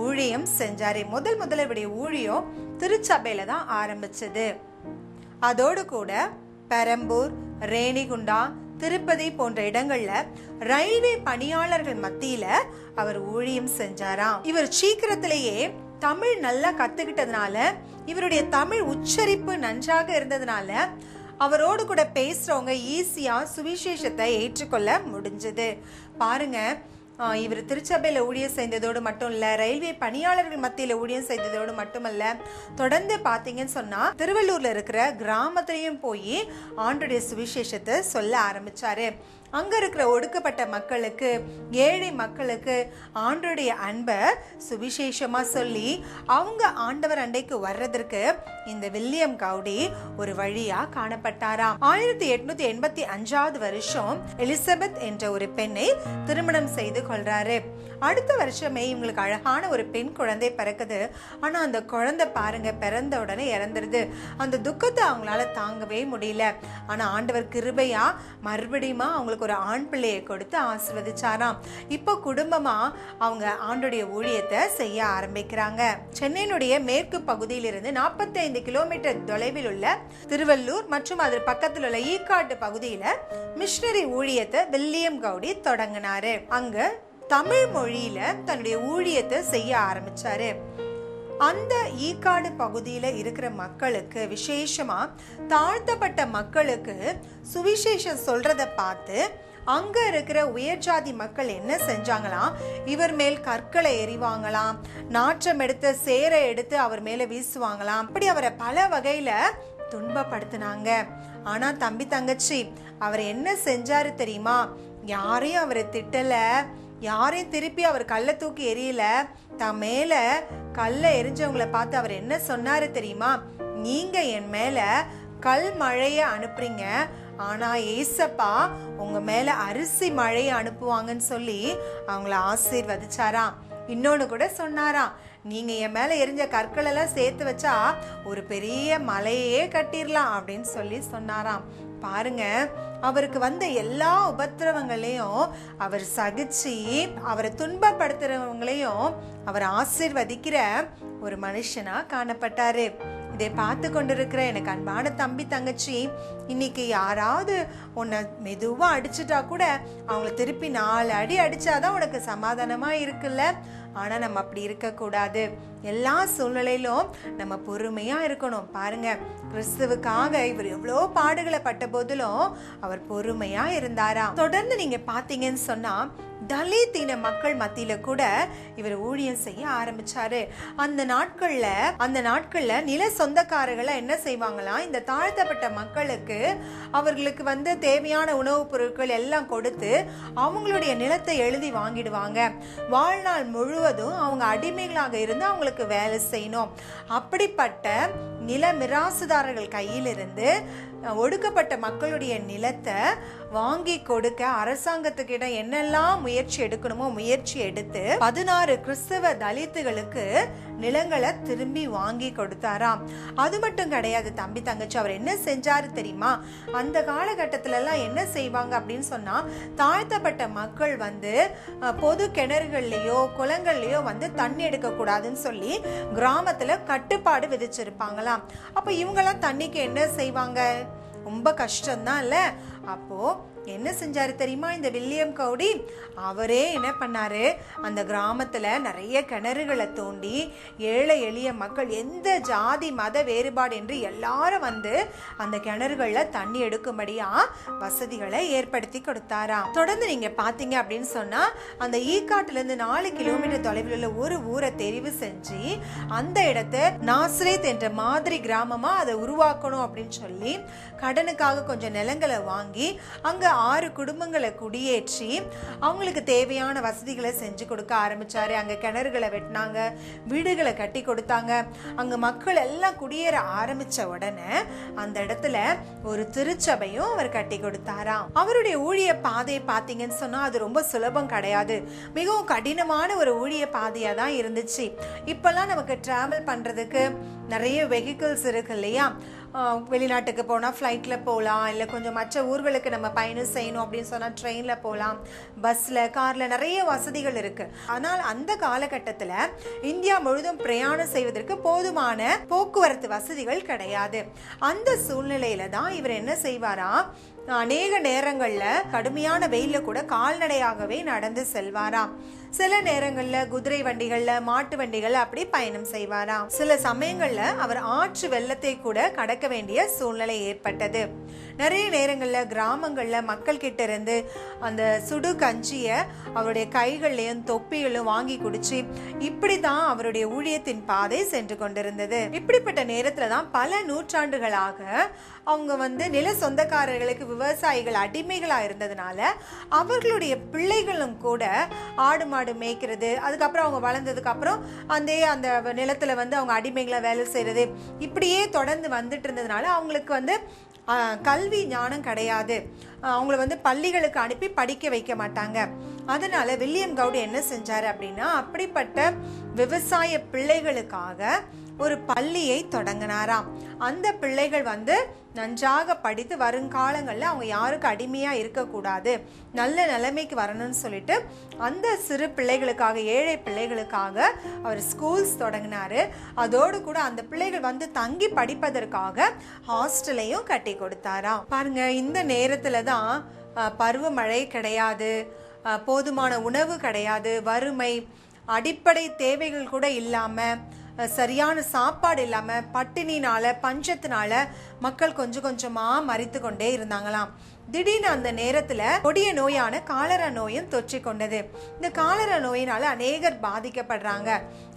ஊழியம் செஞ்சாரு. முதல்ல ஊழியம் திருச்சபையில தான் ஆரம்பிச்சது. அதோடு கூட பெரம்பூர், ரேணிகுண்டா, திருப்பதி போன்ற இடங்கள்ல ரயில்வே பணியாளர்கள் மத்தியில அவர் ஊழியம் செஞ்சாராம். இவர் சீக்கிரத்திலேயே தமிழ் நல்லா கத்துக்கிட்டதுனால, இவருடைய தமிழ் உச்சரிப்பு நன்றாக இருந்ததுனால அவரோடு கூட பேசுறவங்க ஈஸியா சுவிசேஷத்தை ஏற்றுக்கொள்ள முடிஞ்சது. பாருங்க, இவர் திருச்சபையில ஊழியம் செய்ததோடு மட்டும் இல்ல, ரயில்வே பணியாளர்கள் மத்தியில ஊழியம் செய்ததோடு மட்டுமல்ல, தொடர்ந்து பாத்தீங்கன்னு சொன்னா திருவள்ளூர்ல இருக்கிற கிராமத்திலையும் போய் ஆண்டுடைய சுவிசேஷத்தை சொல்ல ஆரம்பிச்சாரு. அங்க இருக்கிற ஒடுக்கப்பட்ட மக்களுக்கு, ஏழை மக்களுக்கு ஆண்டவருடைய அன்பை சுவிசேஷமா சொல்லி அவங்க ஆண்டவர் அண்டைக்கு வர்றதற்கு இந்த வில்லியம் கௌடி ஒரு வழியா காணப்பட்டாராம். 1885 வருஷம் எலிசபெத் என்ற ஒரு பெண்ணை திருமணம் செய்து கொள்றாரு. அடுத்த வருஷமே இவங்களுக்கு அழகான ஒரு பெண் குழந்தை பிறக்குது. ஆனா அந்த குழந்தை பாருங்க, பிறந்த உடனே இறந்துருது. அந்த துக்கத்தை அவங்களால தாங்கவே முடியல. ஆனா ஆண்டவர் கிருபையா மறுபடியுமா அவங்களுக்கு ஒரு ஆண் பிள்ளையை கொடுத்து ஆசீர்வதிச்சாராம். இப்போ குடும்பமா அவங்க ஆண்டுடைய ஊழியத்தை செய்ய ஆரம்பிக்கிறாங்க. சென்னையினுடைய மேற்கு பகுதியிலிருந்து 45 கிலோமீட்டர் தொலைவில் உள்ள திருவள்ளூர் மற்றும் அது பக்கத்தில் உள்ள ஈக்காட்டு பகுதியில மிஷனரி ஊழியத்தை வில்லியம் கௌடி தொடங்கினாரு. அங்க தமிழ் மொழியில தன்னுடைய ஊழியத்தை செய்ய ஆரம்பிச்சாரு. அந்த ஈக்காடு பகுதியில இருக்கிற மக்களுக்கு, விசேஷமா தாழ்த்தப்பட்ட மக்களுக்கு சுவிசேஷம் சொல்றத பார்த்து அங்க இருக்கிற உயர்ஜாதி மக்கள் என்ன செஞ்சாங்களாம், இவர் மேல் கற்களை எறிவாங்களாம், நாற்றம் எடுத்து சேரை எடுத்து அவர் மேல வீசுவாங்களாம். அப்படி அவரை பல வகையில துன்பப்படுத்தினாங்க. ஆனா தம்பி தங்கச்சி, அவர் என்ன செஞ்சாரு தெரியுமா? யாரையும் அவரை திட்டல, யாரையும் திருப்பி அவர் கல்லை தூக்கி எரியல. தான் மேல கல்லை எரிஞ்சவங்களை பார்த்து அவர் என்ன சொன்னாரு தெரியுமா? நீங்க என் மேல கல் மழைய அனுப்புறீங்க, ஆனா ஏசப்பா உங்க மேல அரிசி மழையை அனுப்புவாங்கன்னு சொல்லி அவங்கள ஆசீர்வதிச்சாராம். இன்னொன்னு கூட சொன்னாராம், நீங்க என் மேல எரிஞ்ச கற்கள் எல்லாம் சேர்த்து வச்சா ஒரு பெரிய மலையே கட்டிடலாம் அப்படின்னு சொல்லி சொன்னாராம். பாருங்க, அவருக்கு வந்த எல்லா உபத்திரவங்களையும் அவர் சகிச்சு அவரை துன்பப்படுத்துறவங்களையும் அவர் ஆசீர்வதிக்கிற ஒரு மனுஷனா காணப்பட்டாரு. இதை பார்த்து கொண்டிருக்கிற எனக்கு அன்பான தம்பி தங்கச்சி, இன்னைக்கு யாராவது உன்னை மெதுவா அடிச்சுட்டா கூட அவங்கள திருப்பி 4 அடி அடிச்சாதான் உனக்கு சமாதானமா இருக்குல்ல. ஆனா நம்ம அப்படி இருக்க கூடாது. எல்லா சூழ்நிலையிலும் நம்ம பொறுமையா இருக்கணும். பாருங்க, கிறிஸ்துவுக்காக இவர் எவ்வளோ பாடுகளை பட்ட போதிலும் அவர் பொறுமையா இருந்தாராம். தொடர்ந்து நீங்க பாத்தீங்கன்னு சொன்னா தலித் இன மக்கள் மத்தியில கூட இவர் ஊழியம் செய்ய ஆரம்பிச்சாரு. அந்த நாட்கள்ல நில சொந்தக்காரர்கள் என்ன செய்வாங்களாம், இந்த தாழ்த்தப்பட்ட மக்களுக்கு அவர்களுக்கு வந்து தேவையான உணவுப் பொருட்கள் எல்லாம் கொடுத்து அவங்களுடைய நிலத்தை எழுதி வாங்கிடுவாங்க. வாழ்நாள் முழுவதும் அவங்க அடிமைகளாக இருந்து அவங்களுக்கு வேலை செய்யணும். அப்படிப்பட்ட நில மிராசுதாரர்கள் கையிலிருந்து ஒடுக்கப்பட்ட மக்களுடைய நிலத்தை வாங்கி கொடுக்க அரசாங்கத்துக்கிட்ட என்னெல்லாம் முயற்சி எடுக்கணுமோ முயற்சி எடுத்து 16 கிறிஸ்தவ தலித்துகளுக்கு நிலங்களை திரும்பி வாங்கி கொடுத்தாராம். அது மட்டும் கிடையாது தம்பி தங்கச்சி, அவர் என்ன செஞ்சாரு தெரியுமா? அந்த காலகட்டத்தில எல்லாம் என்ன செய்வாங்க அப்படின்னு சொன்னா, தாழ்த்தப்பட்ட மக்கள் வந்து பொது கிணறுகள்லயோ குளங்கள்லயோ வந்து தண்ணி எடுக்க கூடாதுன்னு சொல்லி கிராமத்துல கட்டுப்பாடு விதிச்சிருப்பாங்களாம். அப்ப இவங்கெல்லாம் தண்ணிக்கு என்ன செய்வாங்க? ரொம்ப கஷ்டம்தான் இல்ல. அப்போ என்ன செஞ்சாரு தெரியுமா இந்த வில்லியம் கவுடி? அவரே என்ன பண்ணாரு, அந்த கிராமத்துல நிறைய கிணறுகளை தோண்டி ஏழை எளிய மக்கள் எந்த ஜாதி மத வேறுபாடு என்று எல்லாரும் வந்து அந்த கிணறுகள்ல தண்ணி எடுக்கும்படியா வசதிகளை ஏற்படுத்தி கொடுத்தாராம். தொடர்ந்து நீங்க பாத்தீங்க அப்படின்னு சொன்னா, அந்த ஈக்காட்டுல இருந்து 4 கிலோமீட்டர் தொலைவில் உள்ள ஒரு ஊரை தெரிவு செஞ்சு அந்த இடத்தை நாசரேத் என்ற மாதிரி கிராமமா அதை உருவாக்கணும் அப்படின்னு சொல்லி கடனுக்காக கொஞ்சம் நிலங்களை வாங்கி அங்க 6 குடும்பங்களை குடியேற்றி அவங்களுக்கு தேவையான வசதிகளை செஞ்சு கொடுக்க ஆரம்பிச்சாரு. அங்க கிணறுகளை வெட்டினாங்க, வீடுகளை கட்டி கொடுத்தாங்க. அங்க மக்கள் எல்லாம் குடியேற ஆரம்பிச்ச உடனே அந்த இடத்துல ஒரு திருச்சபையும் அவர் கட்டி கொடுத்தாராம். அவருடைய ஊழிய பாதையை பாத்தீங்கன்னு சொன்னா அது ரொம்ப சுலபம் கிடையாது. மிகவும் கடினமான ஒரு ஊழிய பாதையா தான் இருந்துச்சு. இப்பெல்லாம் நமக்கு டிராவல் பண்றதுக்கு நிறைய வெஹிக்கிள்ஸ் இருக்கு இல்லையா? வெளிநாட்டுக்கு போனால் ஃப்ளைட்டில் போகலாம், இல்லை கொஞ்சம் மற்ற ஊர்களுக்கு நம்ம பயணம் செய்யணும் அப்படின்னு சொன்னால் ட்ரெயினில் போகலாம், பஸ்ஸில் காரில் நிறைய வசதிகள் இருக்குது. ஆனால் அந்த காலகட்டத்தில் இந்தியா முழுதும் பிரயாணம் செய்வதற்கு போதுமான போக்குவரத்து வசதிகள் கிடையாது. அந்த சூழ்நிலையில தான் இவர் என்ன செய்வாரா, அநேக நேரங்களில் கடுமையான வெயில கூட கால்நடையாகவே நடந்து செல்வாராம். சில நேரங்கள்ல குதிரை வண்டிகள்ல மாட்டு வண்டிகள் அப்படி பயணம் செய்வாராம். சில சமயங்கள்ல அவர் ஆற்று வெள்ளத்தை கூட கடக்க வேண்டிய சூழ்நிலை ஏற்பட்டது. நிறைய நேரங்கள்ல கிராமங்கள்ல மக்கள் கிட்ட இருந்து அந்த சுடு கஞ்சிய அவருடைய கைகள்லயும் தொப்பிகளும் வாங்கி குடிச்சு இப்படிதான் அவருடைய ஊழியத்தின் பாதை சென்று கொண்டிருந்தது. இப்படிப்பட்ட நேரத்துலதான் பல நூற்றாண்டுகளாக அவங்க வந்து நில சொந்தக்காரர்களுக்கு விவசாயிகள் அடிமைகளா இருந்ததுனால அவர்களுடைய பிள்ளைகளும் கூட ஆடு மாடு மேய்க்கிறது, அதுக்கப்புறம் அவங்க வளர்ந்ததுக்கு அப்புறம் அந்த நிலத்துல வந்து அவங்க அடிமைகளை வேலை செய்யறது இப்படியே தொடர்ந்து வந்துட்டு இருந்ததுனால அவங்களுக்கு வந்து கல்வி ஞானம் கிடையாது. அவங்கள வந்து பள்ளிகளுக்கு அனுப்பி படிக்க வைக்க மாட்டாங்க. அதனால வில்லியம் கவுடி என்ன செஞ்சாரு அப்படின்னா, அப்படிப்பட்ட விவசாய பிள்ளைகளுக்காக ஒரு பள்ளியை தொடங்கினாராம். அந்த பிள்ளைகள் வந்து நன்றாக படித்து வருங்காலங்களில் அவங்க யாருக்கு அடிமையா இருக்கக்கூடாது, நல்ல நிலைமைக்கு வரணும்னு சொல்லிட்டு அந்த சிறு பிள்ளைகளுக்காக, ஏழை பிள்ளைகளுக்காக அவர் ஸ்கூல்ஸ் தொடங்கினாரு. அதோடு கூட அந்த பிள்ளைகள் வந்து தங்கி படிப்பதற்காக ஹாஸ்டலையும் கட்டி கொடுத்தாராம். பாருங்க, இந்த நேரத்துல தான் பருவமழை கிடையாது, போதுமான உணவு கிடையாது, வறுமை, அடிப்படை தேவைகள் கூட இல்லாம, சரியான சாப்பாடு இல்லாம, பட்டினினால பஞ்சத்தினால மக்கள் கொஞ்சம் கொஞ்சமா மரித்து கொண்டே இருந்தாங்களாம். திடீர்னு அந்த நேரத்துல கொடிய நோயான காலரா நோயும் தொற்றி கொண்டது. இந்த காலரா நோயினால அநேகர் பாதிக்கப்படுறாங்க.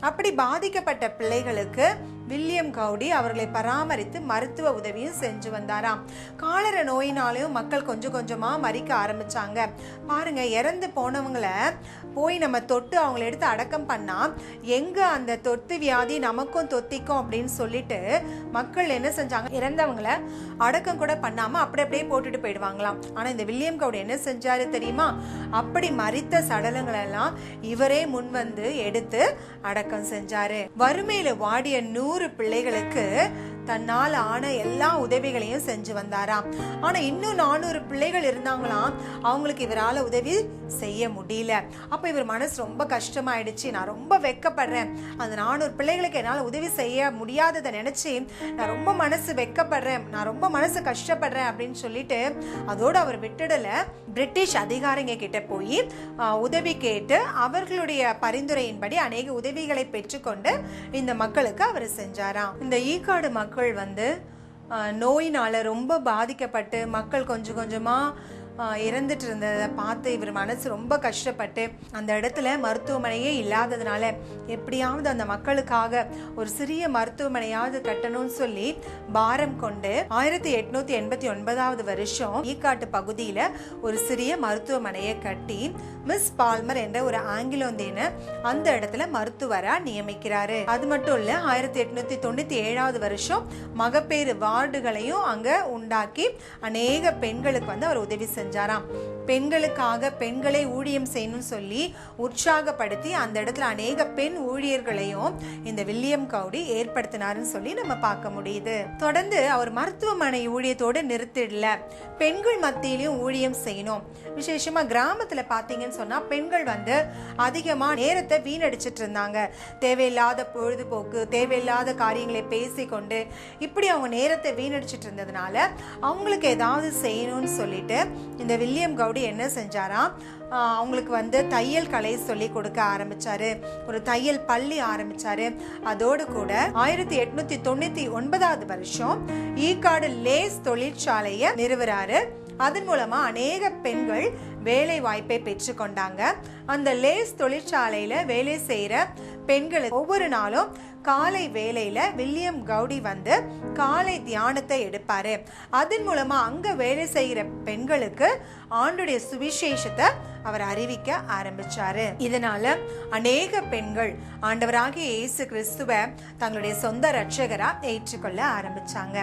அப்படி பாதிக்கப்பட்ட பிள்ளைகளுக்கு வில்லியம் கவுடி அவர்களை பராமரித்து மருத்துவ உதவியும் செஞ்சு வந்தாராம். காலரா நோயினாலையும் மக்கள் கொஞ்சம் கொஞ்சமா மறிக்க ஆரம்பிச்சாங்க. பாருங்க, இறந்து போனவங்களை போய் நம்ம தொட்டு அவங்களை எடுத்து அடக்கம் பண்ணா எங்க அந்த தொத்து வியாதி நமக்கும் தொத்திக்கும் அப்படின்னு சொல்லிட்டு மக்கள் என்ன செஞ்சாங்க, இறந்தவங்களை அடக்கம் கூட பண்ணாம அப்படியே போட்டுட்டு போயிடுவாங்களாம். ஆனா இந்த வில்லியம் கவுடி என்ன செஞ்சாரு தெரியுமா? அப்படி மரித்த சடலங்கள் எல்லாம் இவரே முன் வந்து எடுத்து அடக்கம் செஞ்சாரு. வறுமையில வாடிய 100 பிள்ளைகளுக்கு தன்னால் ஆன எல்லா உதவிகளையும் செஞ்சு வந்தாராம். ஆனா இன்னும் 400 பிள்ளைகள் இருந்தாங்களாம், அவங்களுக்கு இவரால உதவி செய்ய முடியல. அப்ப இவர் மனசு ரொம்ப கஷ்டமாயிடுச்சு. நான் ரொம்ப வெட்கப்படுறேன், அந்த 400 பிள்ளைகளுக்கு என்னால உதவி செய்ய முடியாததை நினைச்சு நான் ரொம்ப மனசு வெட்கப்படுறேன், நான் ரொம்ப மனசு கஷ்டப்படுறேன் அப்படின்னு சொல்லிட்டு அதோட அவர் விட்டுடல. பிரிட்டிஷ் அதிகாரிங்க கிட்ட போய் உதவி கேட்டு அவர்களுடைய பரிந்துரையின்படி அநேக உதவிகளை பெற்றுக்கொண்டு இந்த மக்களுக்கு அவர் செஞ்சாராம். இந்த ஈக்காடு மக்கள் வந்து நோயினால ரொம்ப பாதிக்கப்பட்டு மக்கள் கொஞ்சம் கொஞ்சமா இறந்துட்டு இருந்ததை பார்த்து இவர் மனசு ரொம்ப கஷ்டப்பட்டு அந்த இடத்துல மருத்துவமனையே இல்லாததுனால எப்படியாவது அந்த மக்களுக்காக ஒரு சிறிய மருத்துவமனையாவது கட்டணும்னு சொல்லி பாரம் கொண்டு 1889 வருஷம் ஈக்காட்டு பகுதியில ஒரு சிறிய மருத்துவமனையை கட்டி மிஸ் பால்மர் என்ற ஒரு ஆங்கிலோந்தியனை அந்த இடத்துல மருத்துவரா நியமிக்கிறாரு. அது மட்டும் இல்ல, 1897 வருஷம் மகப்பேறு வார்டுகளையும் அங்க உண்டாக்கி அநேக பெண்களுக்கு வந்து அவர் உதவி செஞ்சாராம். பெண்களுக்காக பெண்களை ஊழியம் செய்யணும்னு சொல்லி உற்சாகப்படுத்தி அந்த இடத்துல அநேக பெண் ஊழியர்களையும் இந்த வில்லியம் கவுடி ஏற்படுத்தினாருன்னு சொல்லி நம்ம பார்க்க முடியுது. தொடர்ந்து அவர் மருத்துவமனை ஊழியத்தோடு நிறுத்திடல, பெண்கள் மத்தியிலையும் ஊழியம் செய்யணும். விசேஷமா கிராமத்துல பாத்தீங்கன்னு சொன்னா பெண்கள் வந்து அதிகமா நேரத்தை வீணடிச்சிட்டு இருந்தாங்க. தேவையில்லாத பொழுதுபோக்கு, தேவையில்லாத காரியங்களை பேசிக்கொண்டு இப்படி அவங்க நேரத்தை வீணடிச்சிட்டு இருந்ததுனால அவங்களுக்கு ஏதாவது செய்யணும்னு சொல்லிட்டு இந்த வில்லியம் கவுடி என்ன செஞ்சாராம், அவங்களுக்கு வந்து தையல் கலை சொல்லி கொடுக்க ஆரம்பிச்சாரு. ஒரு தையல் பள்ளி ஆரம்பிச்சாரு. அதோடு கூட 1899 வருஷம் ஈக்காடு லேஸ் தொழிற்சாலையை நிறுவுறாரு. அதன் மூலமா அநேக பெண்கள் வேலை வாய்ப்பை பெற்று கொண்டாங்க. அந்த லேஸ் தொழிற்சாலையில வேலை செய்யற பெண்களுக்கு ஒவ்வொரு நாளும் காலை வேலையில வில்லியம் கவுடி வந்து காலை தியானத்தை எடுப்பாரு. அதன் மூலமா அங்க வேலை செய்கிற பெண்களுக்கு ஆண்டுடைய சுவிசேஷத்தை அவர் அறிவிக்க ஆரம்பிச்சாரு. இதனால அநேக பெண்கள் ஆண்டவராகிய இயேசு கிறிஸ்துவை தங்களுடைய சொந்த இரட்சகரா ஏற்றுக்கொள்ள ஆரம்பிச்சாங்க.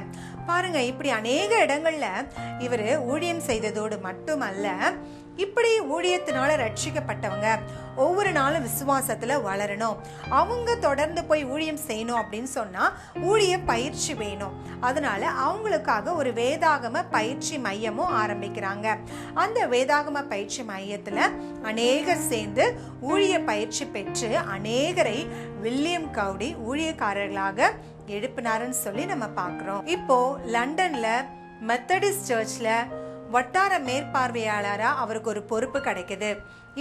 பாருங்க, இப்படி அநேக இடங்கள்ல இவரு ஊழியம் செய்ததோடு மட்டுமல்ல, இப்படி ஊழியத்தினால ரட்சிக்கப்பட்டவங்க ஒவ்வொரு நாளும் விசுவாசத்துல வளரணும், அவங்க தொடர்ந்து போய் ஊழியம் செய்யணும் அப்படின்னு சொன்னா ஊழிய பயிற்சி வேணும். அதனால அவங்களுக்காக ஒரு வேதாகம பயிற்சி மையமும் ஆரம்பிக்கிறாங்க. அந்த வேதாகம பயிற்சி மையத்துல அநேகர் சேர்ந்து ஊழிய பயிற்சி பெற்று அநேகரை வில்லியம் கவுடி ஊழியக்காரர்களாக எழுப்பினாருன்னு சொல்லி நம்ம பாக்குறோம். இப்போ லண்டன்ல மெத்தடிஸ்ட் சர்ச்ல வட்டார மேற்பார்வையாளரா அவருக்கு ஒரு பொறுப்பு கிடைக்குது.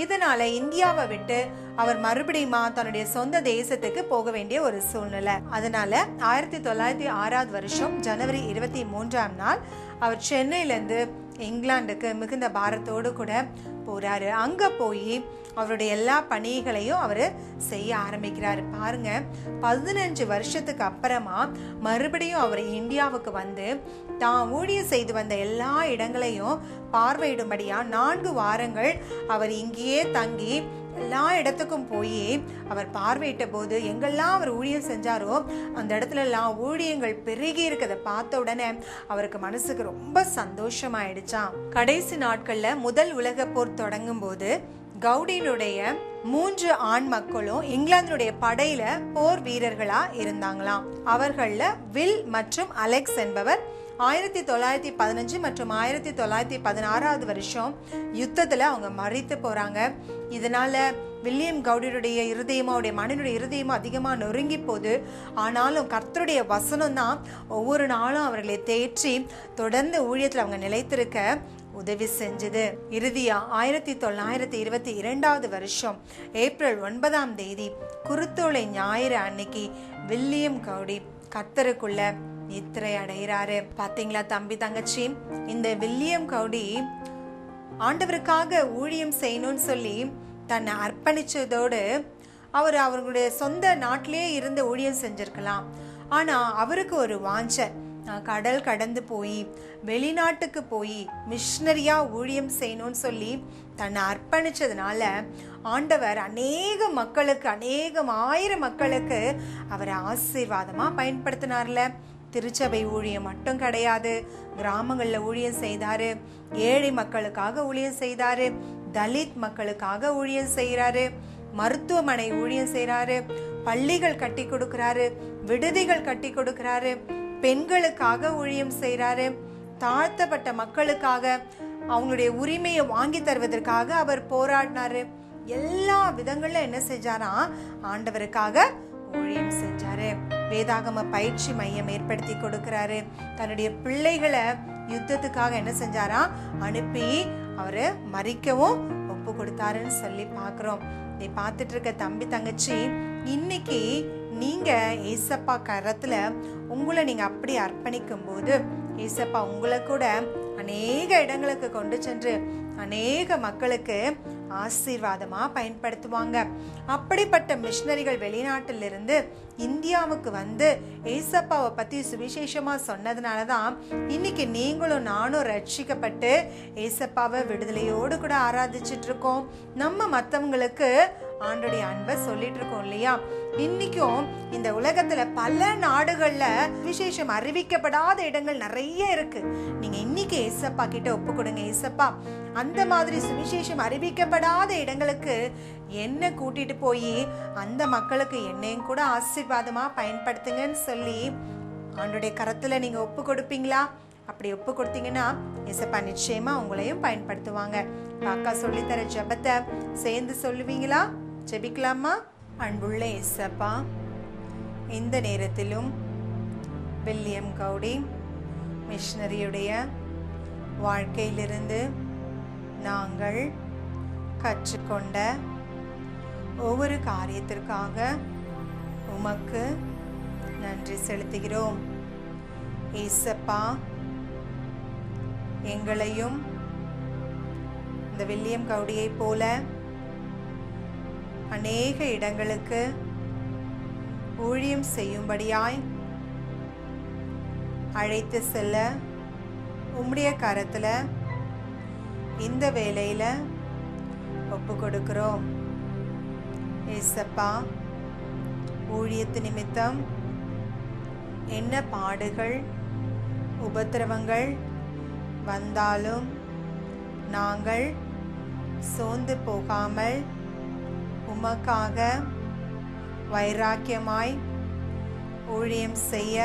இதனால இந்தியாவை விட்டு அவர் மறுபடியும் தன்னுடைய சொந்த தேசத்துக்கு போக வேண்டிய ஒரு சூழ்நிலை. அதனால 1906 வருஷம் ஜனவரி 23 அவர் சென்னையிலேருந்து இங்கிலாந்துக்கு மிகுந்த பாரத்தோடு கூட போறாரு. அங்க போய் அவருடைய எல்லா பணிகளையும் அவரு செய்ய ஆரம்பிக்கிறாரு. பாருங்க, 15 வருஷத்துக்கு அப்புறமா மறுபடியும் அவர் இந்தியாவுக்கு வந்து தான் ஊழியம் செய்து வந்த எல்லா இடங்களையும் பார்வையிடும்படியா 4 வாரங்கள் அவர் இங்கேயே தங்கி எல்லா இடத்துக்கும் போய் அவர் பார்வையிட்ட போது எங்கெல்லாம் அவர் ஊழியம் செஞ்சாரோ அந்த இடத்துல எல்லாம் ஊழியங்கள் பெருகி இருக்கிறத பார்த்த உடனே அவருக்கு மனசுக்கு ரொம்ப சந்தோஷமாயிடுச்சான். கடைசி நாட்கள்ல முதல் உலக போர் தொடங்கும் போது கவுடியினுடைய 3 ஆண் மக்களும் இங்கிலாந்துடைய படையில போர் வீரர்களா இருந்தாங்களாம். அவர்கள்ல வில் மற்றும் அலெக்ஸ் என்பவர் 1915 மற்றும் 1916 வருஷம் யுத்தத்துல அவங்க மரித்து போறாங்க. இதனால வில்லியம் கவுடியுடைய இருதயமும் அவருடைய மனைவியுடைய இருதயமும் அதிகமா நொறுங்கி போகுது. ஆனாலும் கர்த்தருடைய வசனம் தான் ஒவ்வொரு நாளும் அவர்களை தேற்றி தொடர்ந்து ஊழியத்துல அவங்க நிலைத்திருக்க உதவி செஞ்சது. இறுதியா 1922 வருஷம் ஏப்ரல் 9 குருத்தோலை ஞாயிறு அன்னைக்கு வில்லியம் கவுடி கர்த்தருக்குள்ள நித்திரை அடைகிறாரு. பாத்தீங்களா தம்பி தங்கச்சி, இந்த வில்லியம் கவுடி ஆண்டவருக்காக ஊழியம் செய்யணும்னு சொல்லி தன்னை அர்ப்பணிச்சதோடு அவர் அவர்களுடைய சொந்த நாட்டிலேயே இருந்து ஊழியம் செஞ்சிருக்கலாம். ஆனா அவருக்கு ஒரு வாஞ்சை, கடல் கடந்து போய் வெளிநாட்டுக்கு போய் மிஷனரியா ஊழியம் செய்யணும்னு சொல்லி தன்னை அர்ப்பணிச்சதுனால ஆண்டவர் அநேக மக்களுக்கு, அநேகம் ஆயிரம் மக்களுக்கு அவரை ஆசீர்வாதமா பயன்படுத்தினார்ல. திருச்சபை ஊழியம் மட்டும் கிடையாது, கிராமங்கள்ல ஊழியம் செய்தாரு, ஏழை மக்களுக்காக ஊழியம் செய்தாரு, தலித் மக்களுக்காக ஊழியம் செய்யறாரு, மருத்துவமனை ஊழியம் செய்யறாரு, பள்ளிகள் கட்டி கொடுக்கிறாரு, விடுதிகள் கட்டி கொடுக்கிறாரு, பெண்களுக்காக ஊழியம் செய்யறாரு, தாழ்த்தப்பட்ட மக்களுக்காக அவங்களுடைய உரிமையை வாங்கி தருவதற்காக அவர் போராடினாரு. எல்லா விதங்கள்ல என்ன செஞ்சாரா, ஆண்டவருக்காக ஊழியம் செஞ்சாரு. வேதாகம பயிற்சி மையம் ஏற்படுத்தி கொடுக்கிறாரு. தன்னுடைய பிள்ளைகளை யுத்தத்துக்காக என்ன செஞ்சாரா, அனுப்பி அவரு மறிக்கவும் ஒப்பு கொடுத்தாருன்னு சொல்லி பாக்குறோம். இதை பார்த்துட்டு இருக்க தம்பி தங்கச்சி, இன்னைக்கு நீங்க ஏசப்பா கரத்துல உங்களை நீங்க அப்படி அர்ப்பணிக்கும் போது ஏசப்பா உங்களை கூட அநேக இடங்களுக்கு கொண்டு சென்று அநேக மக்களுக்கு ஆசீர்வாதமா பயன்படுத்துவாங்க. அப்படிப்பட்ட மிஷனரிகள் வெளிநாட்டிலிருந்து இந்தியாவுக்கு வந்து ஏசப்பாவை பத்தி சுவிசேஷமா சொன்னதுனாலதான் இன்னைக்கு நீங்களும் நானும் ரட்சிக்கப்பட்டு ஏசப்பாவை விடுதலையோடு கூட ஆராதிச்சுட்டு இருக்கோம். நம்ம மத்தவங்களுக்கு ஆண்டோடைய அன்பை சொல்லிட்டு இருக்கோம் இல்லையா. இன்னைக்கும் இந்த உலகத்துல பல நாடுகள்ல விசேஷம் அறிவிக்கப்படாத இடங்கள் நிறைய இருக்கு. நீங்க இன்னைக்கு ஏசப்பா கிட்ட ஒப்பு கொடுங்க. ஏசப்பா, அந்த மாதிரி சுவிசேஷம் அறிவிக்கப்படாத இடங்களுக்கு என்ன கூட்டிட்டு போய் அந்த மக்களுக்கு என்னையும் கூட ஆசீர்வாதமா பயன்படுத்துங்கன்னு சொல்லி ஆண்டோடைய கரத்துல நீங்க ஒப்பு கொடுப்பீங்களா? அப்படி ஒப்பு கொடுத்தீங்கன்னா ஏசப்பா நிச்சயமா உங்களையும் பயன்படுத்துவாங்க. அக்கா சொல்லித்தர ஜெபத்தை சேர்ந்து சொல்லுவீங்களா? ஜெபிக்கலாமா? அன்புள்ள ஏசப்பா, இந்த நேரத்திலும் வில்லியம் கவுடி மிஷனரியுடைய வாழ்க்கையிலிருந்து நாங்கள் கற்றுக்கொண்ட ஒவ்வொரு காரியத்திற்காக உமக்கு நன்றி செலுத்துகிறோம். ஏசப்பா, எங்களையும் இந்த வில்லியம் கவுடியை போல அநேக இடங்களுக்கு ஊழியம் செய்யும்படியாய் அழைத்து செல்ல உம்முடைய கரத்துல இந்த வேளையில ஒப்பு கொடுக்கிறோம். ஏசப்பா, ஊழியத்து நிமித்தம் என்ன பாடுகள் உபத்திரவங்கள் வந்தாலும் நாங்கள் சோர்ந்து போகாமல் உமக்காக வைராக்கியமாய் ஊழியம் செய்ய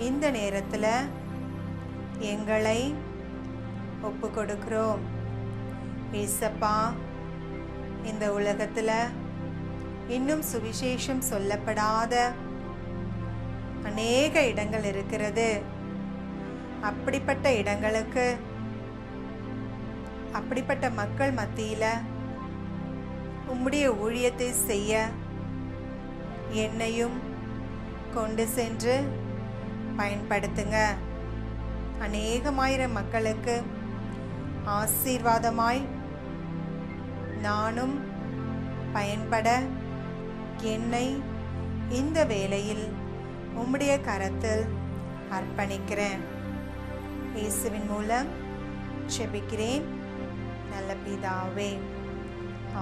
இந்த நேரத்தில் எங்களை ஒப்பு கொடுக்கிறோம். ஏசப்பா, இந்த உலகத்தில் இன்னும் சுவிசேஷம் சொல்லப்படாத அநேக இடங்கள் இருக்கிறது. அப்படிப்பட்ட இடங்களுக்கு, அப்படிப்பட்ட மக்கள் மத்தியில் உம்முடைய ஊழியத்தை செய்ய என்னையும் கொண்டு சென்று பயன்படுத்துங்க. அநேகமாயிரம் மக்களுக்கு ஆசீர்வாதமாய் நானும் பயன்பட என்னை இந்த வேளையில் உம்முடைய கரத்தில் அர்ப்பணிக்கிறேன். இயேசுவின் மூலம் ஜெபிக்கிறேன் நல்ல பிதாவே,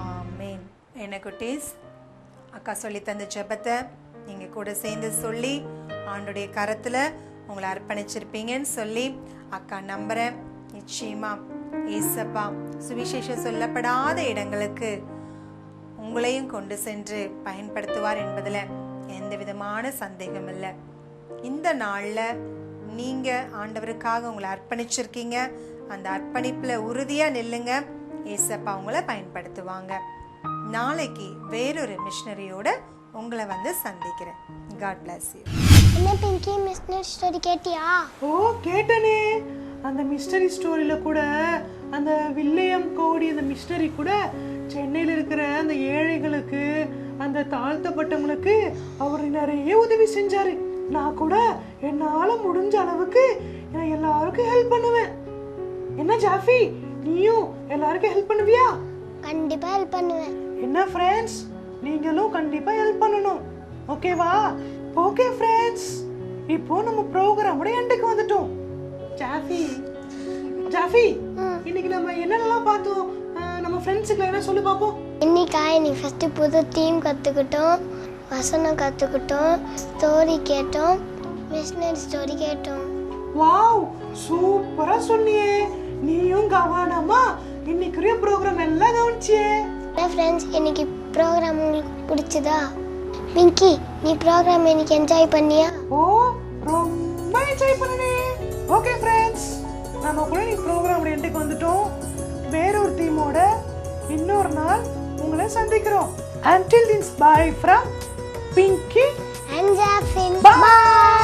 ஆமென். என்ன குட்டீஸ், அக்கா சொல்லி தந்த ஜெபத்தை நீங்க கூட சேர்ந்து சொல்லி ஆண்டுடைய கரத்துல உங்களை அர்ப்பணிச்சிருப்பீங்கன்னு சொல்லி அக்கா நம்புறேன். நிச்சயமா ஏசப்பா சுவிசேஷம் சொல்லப்படாத இடங்களுக்கு உங்களையும் கொண்டு சென்று பயன்படுத்துவார் என்பதுல எந்த விதமான சந்தேகம் இல்லை. இந்த நாள்ல நீங்க ஆண்டவருக்காக உங்களை அர்ப்பணிச்சிருக்கீங்க. அந்த அர்ப்பணிப்புல உறுதியா நில்லுங்க. ஏசப்பா உங்களை பயன்படுத்துவாங்க. நாளைக்கு வேறொரு மிஷனரியோட உங்களை வந்து சந்திக்கிறேன். God bless you. என்ன பிங்கி, மிஸ்டர் ஸ்டோரி கேட்டியா? ஓ, கேட்டனே. அந்த மிஸ்டரி ஸ்டோரியில கூட அந்த வில்லியம் கவுடி அந்த மிஷனரி கூட சென்னையில் இருக்கிற அந்த ஏழைகளுக்கு, அந்த தாழ்த்தப்பட்டவங்களுக்கு அவர் நிறைய உதவி செஞ்சாரு. நான் கூட என்னால முடிஞ்ச அளவுக்கு நான் எல்லாருக்கும் ஹெல்ப் பண்ணுவேன். என்ன ஜாஃபி, நீயும் எல்லாருக்கும் ஹெல்ப் பண்ணுவியா? கண்டிப்பா ஹெல்ப் பண்ணுவேன். என்ன ஃப்ரெண்ட்ஸ், நீங்களும் கண்டிப்பா ஹெல்ப் பண்ணணும். ஓகேவா? ஓகே ஃப்ரெண்ட்ஸ், இப்போ நம்ம ப்ரோக்ராமோட எண்டுக்கு வந்துட்டோம். ஜாஃபி இன்னைக்கு நம்ம என்னென்னலாம் பார்த்தோம்? நம்ம ஃப்ரெண்ட்ஸுக்கு என்ன சொல்லி பார்ப்போம். இன்னைக்கு ஃபர்ஸ்ட் புது தீம் கற்றுக்கிட்டோம், வசனம் கற்றுக்கிட்டோம், ஸ்டோரி கேட்டோம், மிஷனரி ஸ்டோரி கேட்டோம். வாவ், சூப்பரா சொன்னியே. நீயும் கவனமா இன்னைக்குரிய ப்ரோக்ராம் எல்லாம் கவனிச்சியே. ஃப்ரெண்ட்ஸ், இன்னைக்கு ப்ரோக்ராம் உங்களுக்கு பிடிச்சதா? பிங்கி, நீ ப்ரோக்ராம் இன்னைக்கு என்ஜாய் பண்ணியா? ஓ, ரொம்ப என்ஜாய் பண்ணனே. ஓகே ஃப்ரெண்ட்ஸ், நம்ம கூட நீ ப்ரோக்ராமோட எண்டுக்கு வந்துட்டோம். வேற ஒரு தீமோட இன்னொரு நாள் உங்களை சந்திக்கிறோம். Until then, bye from Pinky And Jafin. Bye.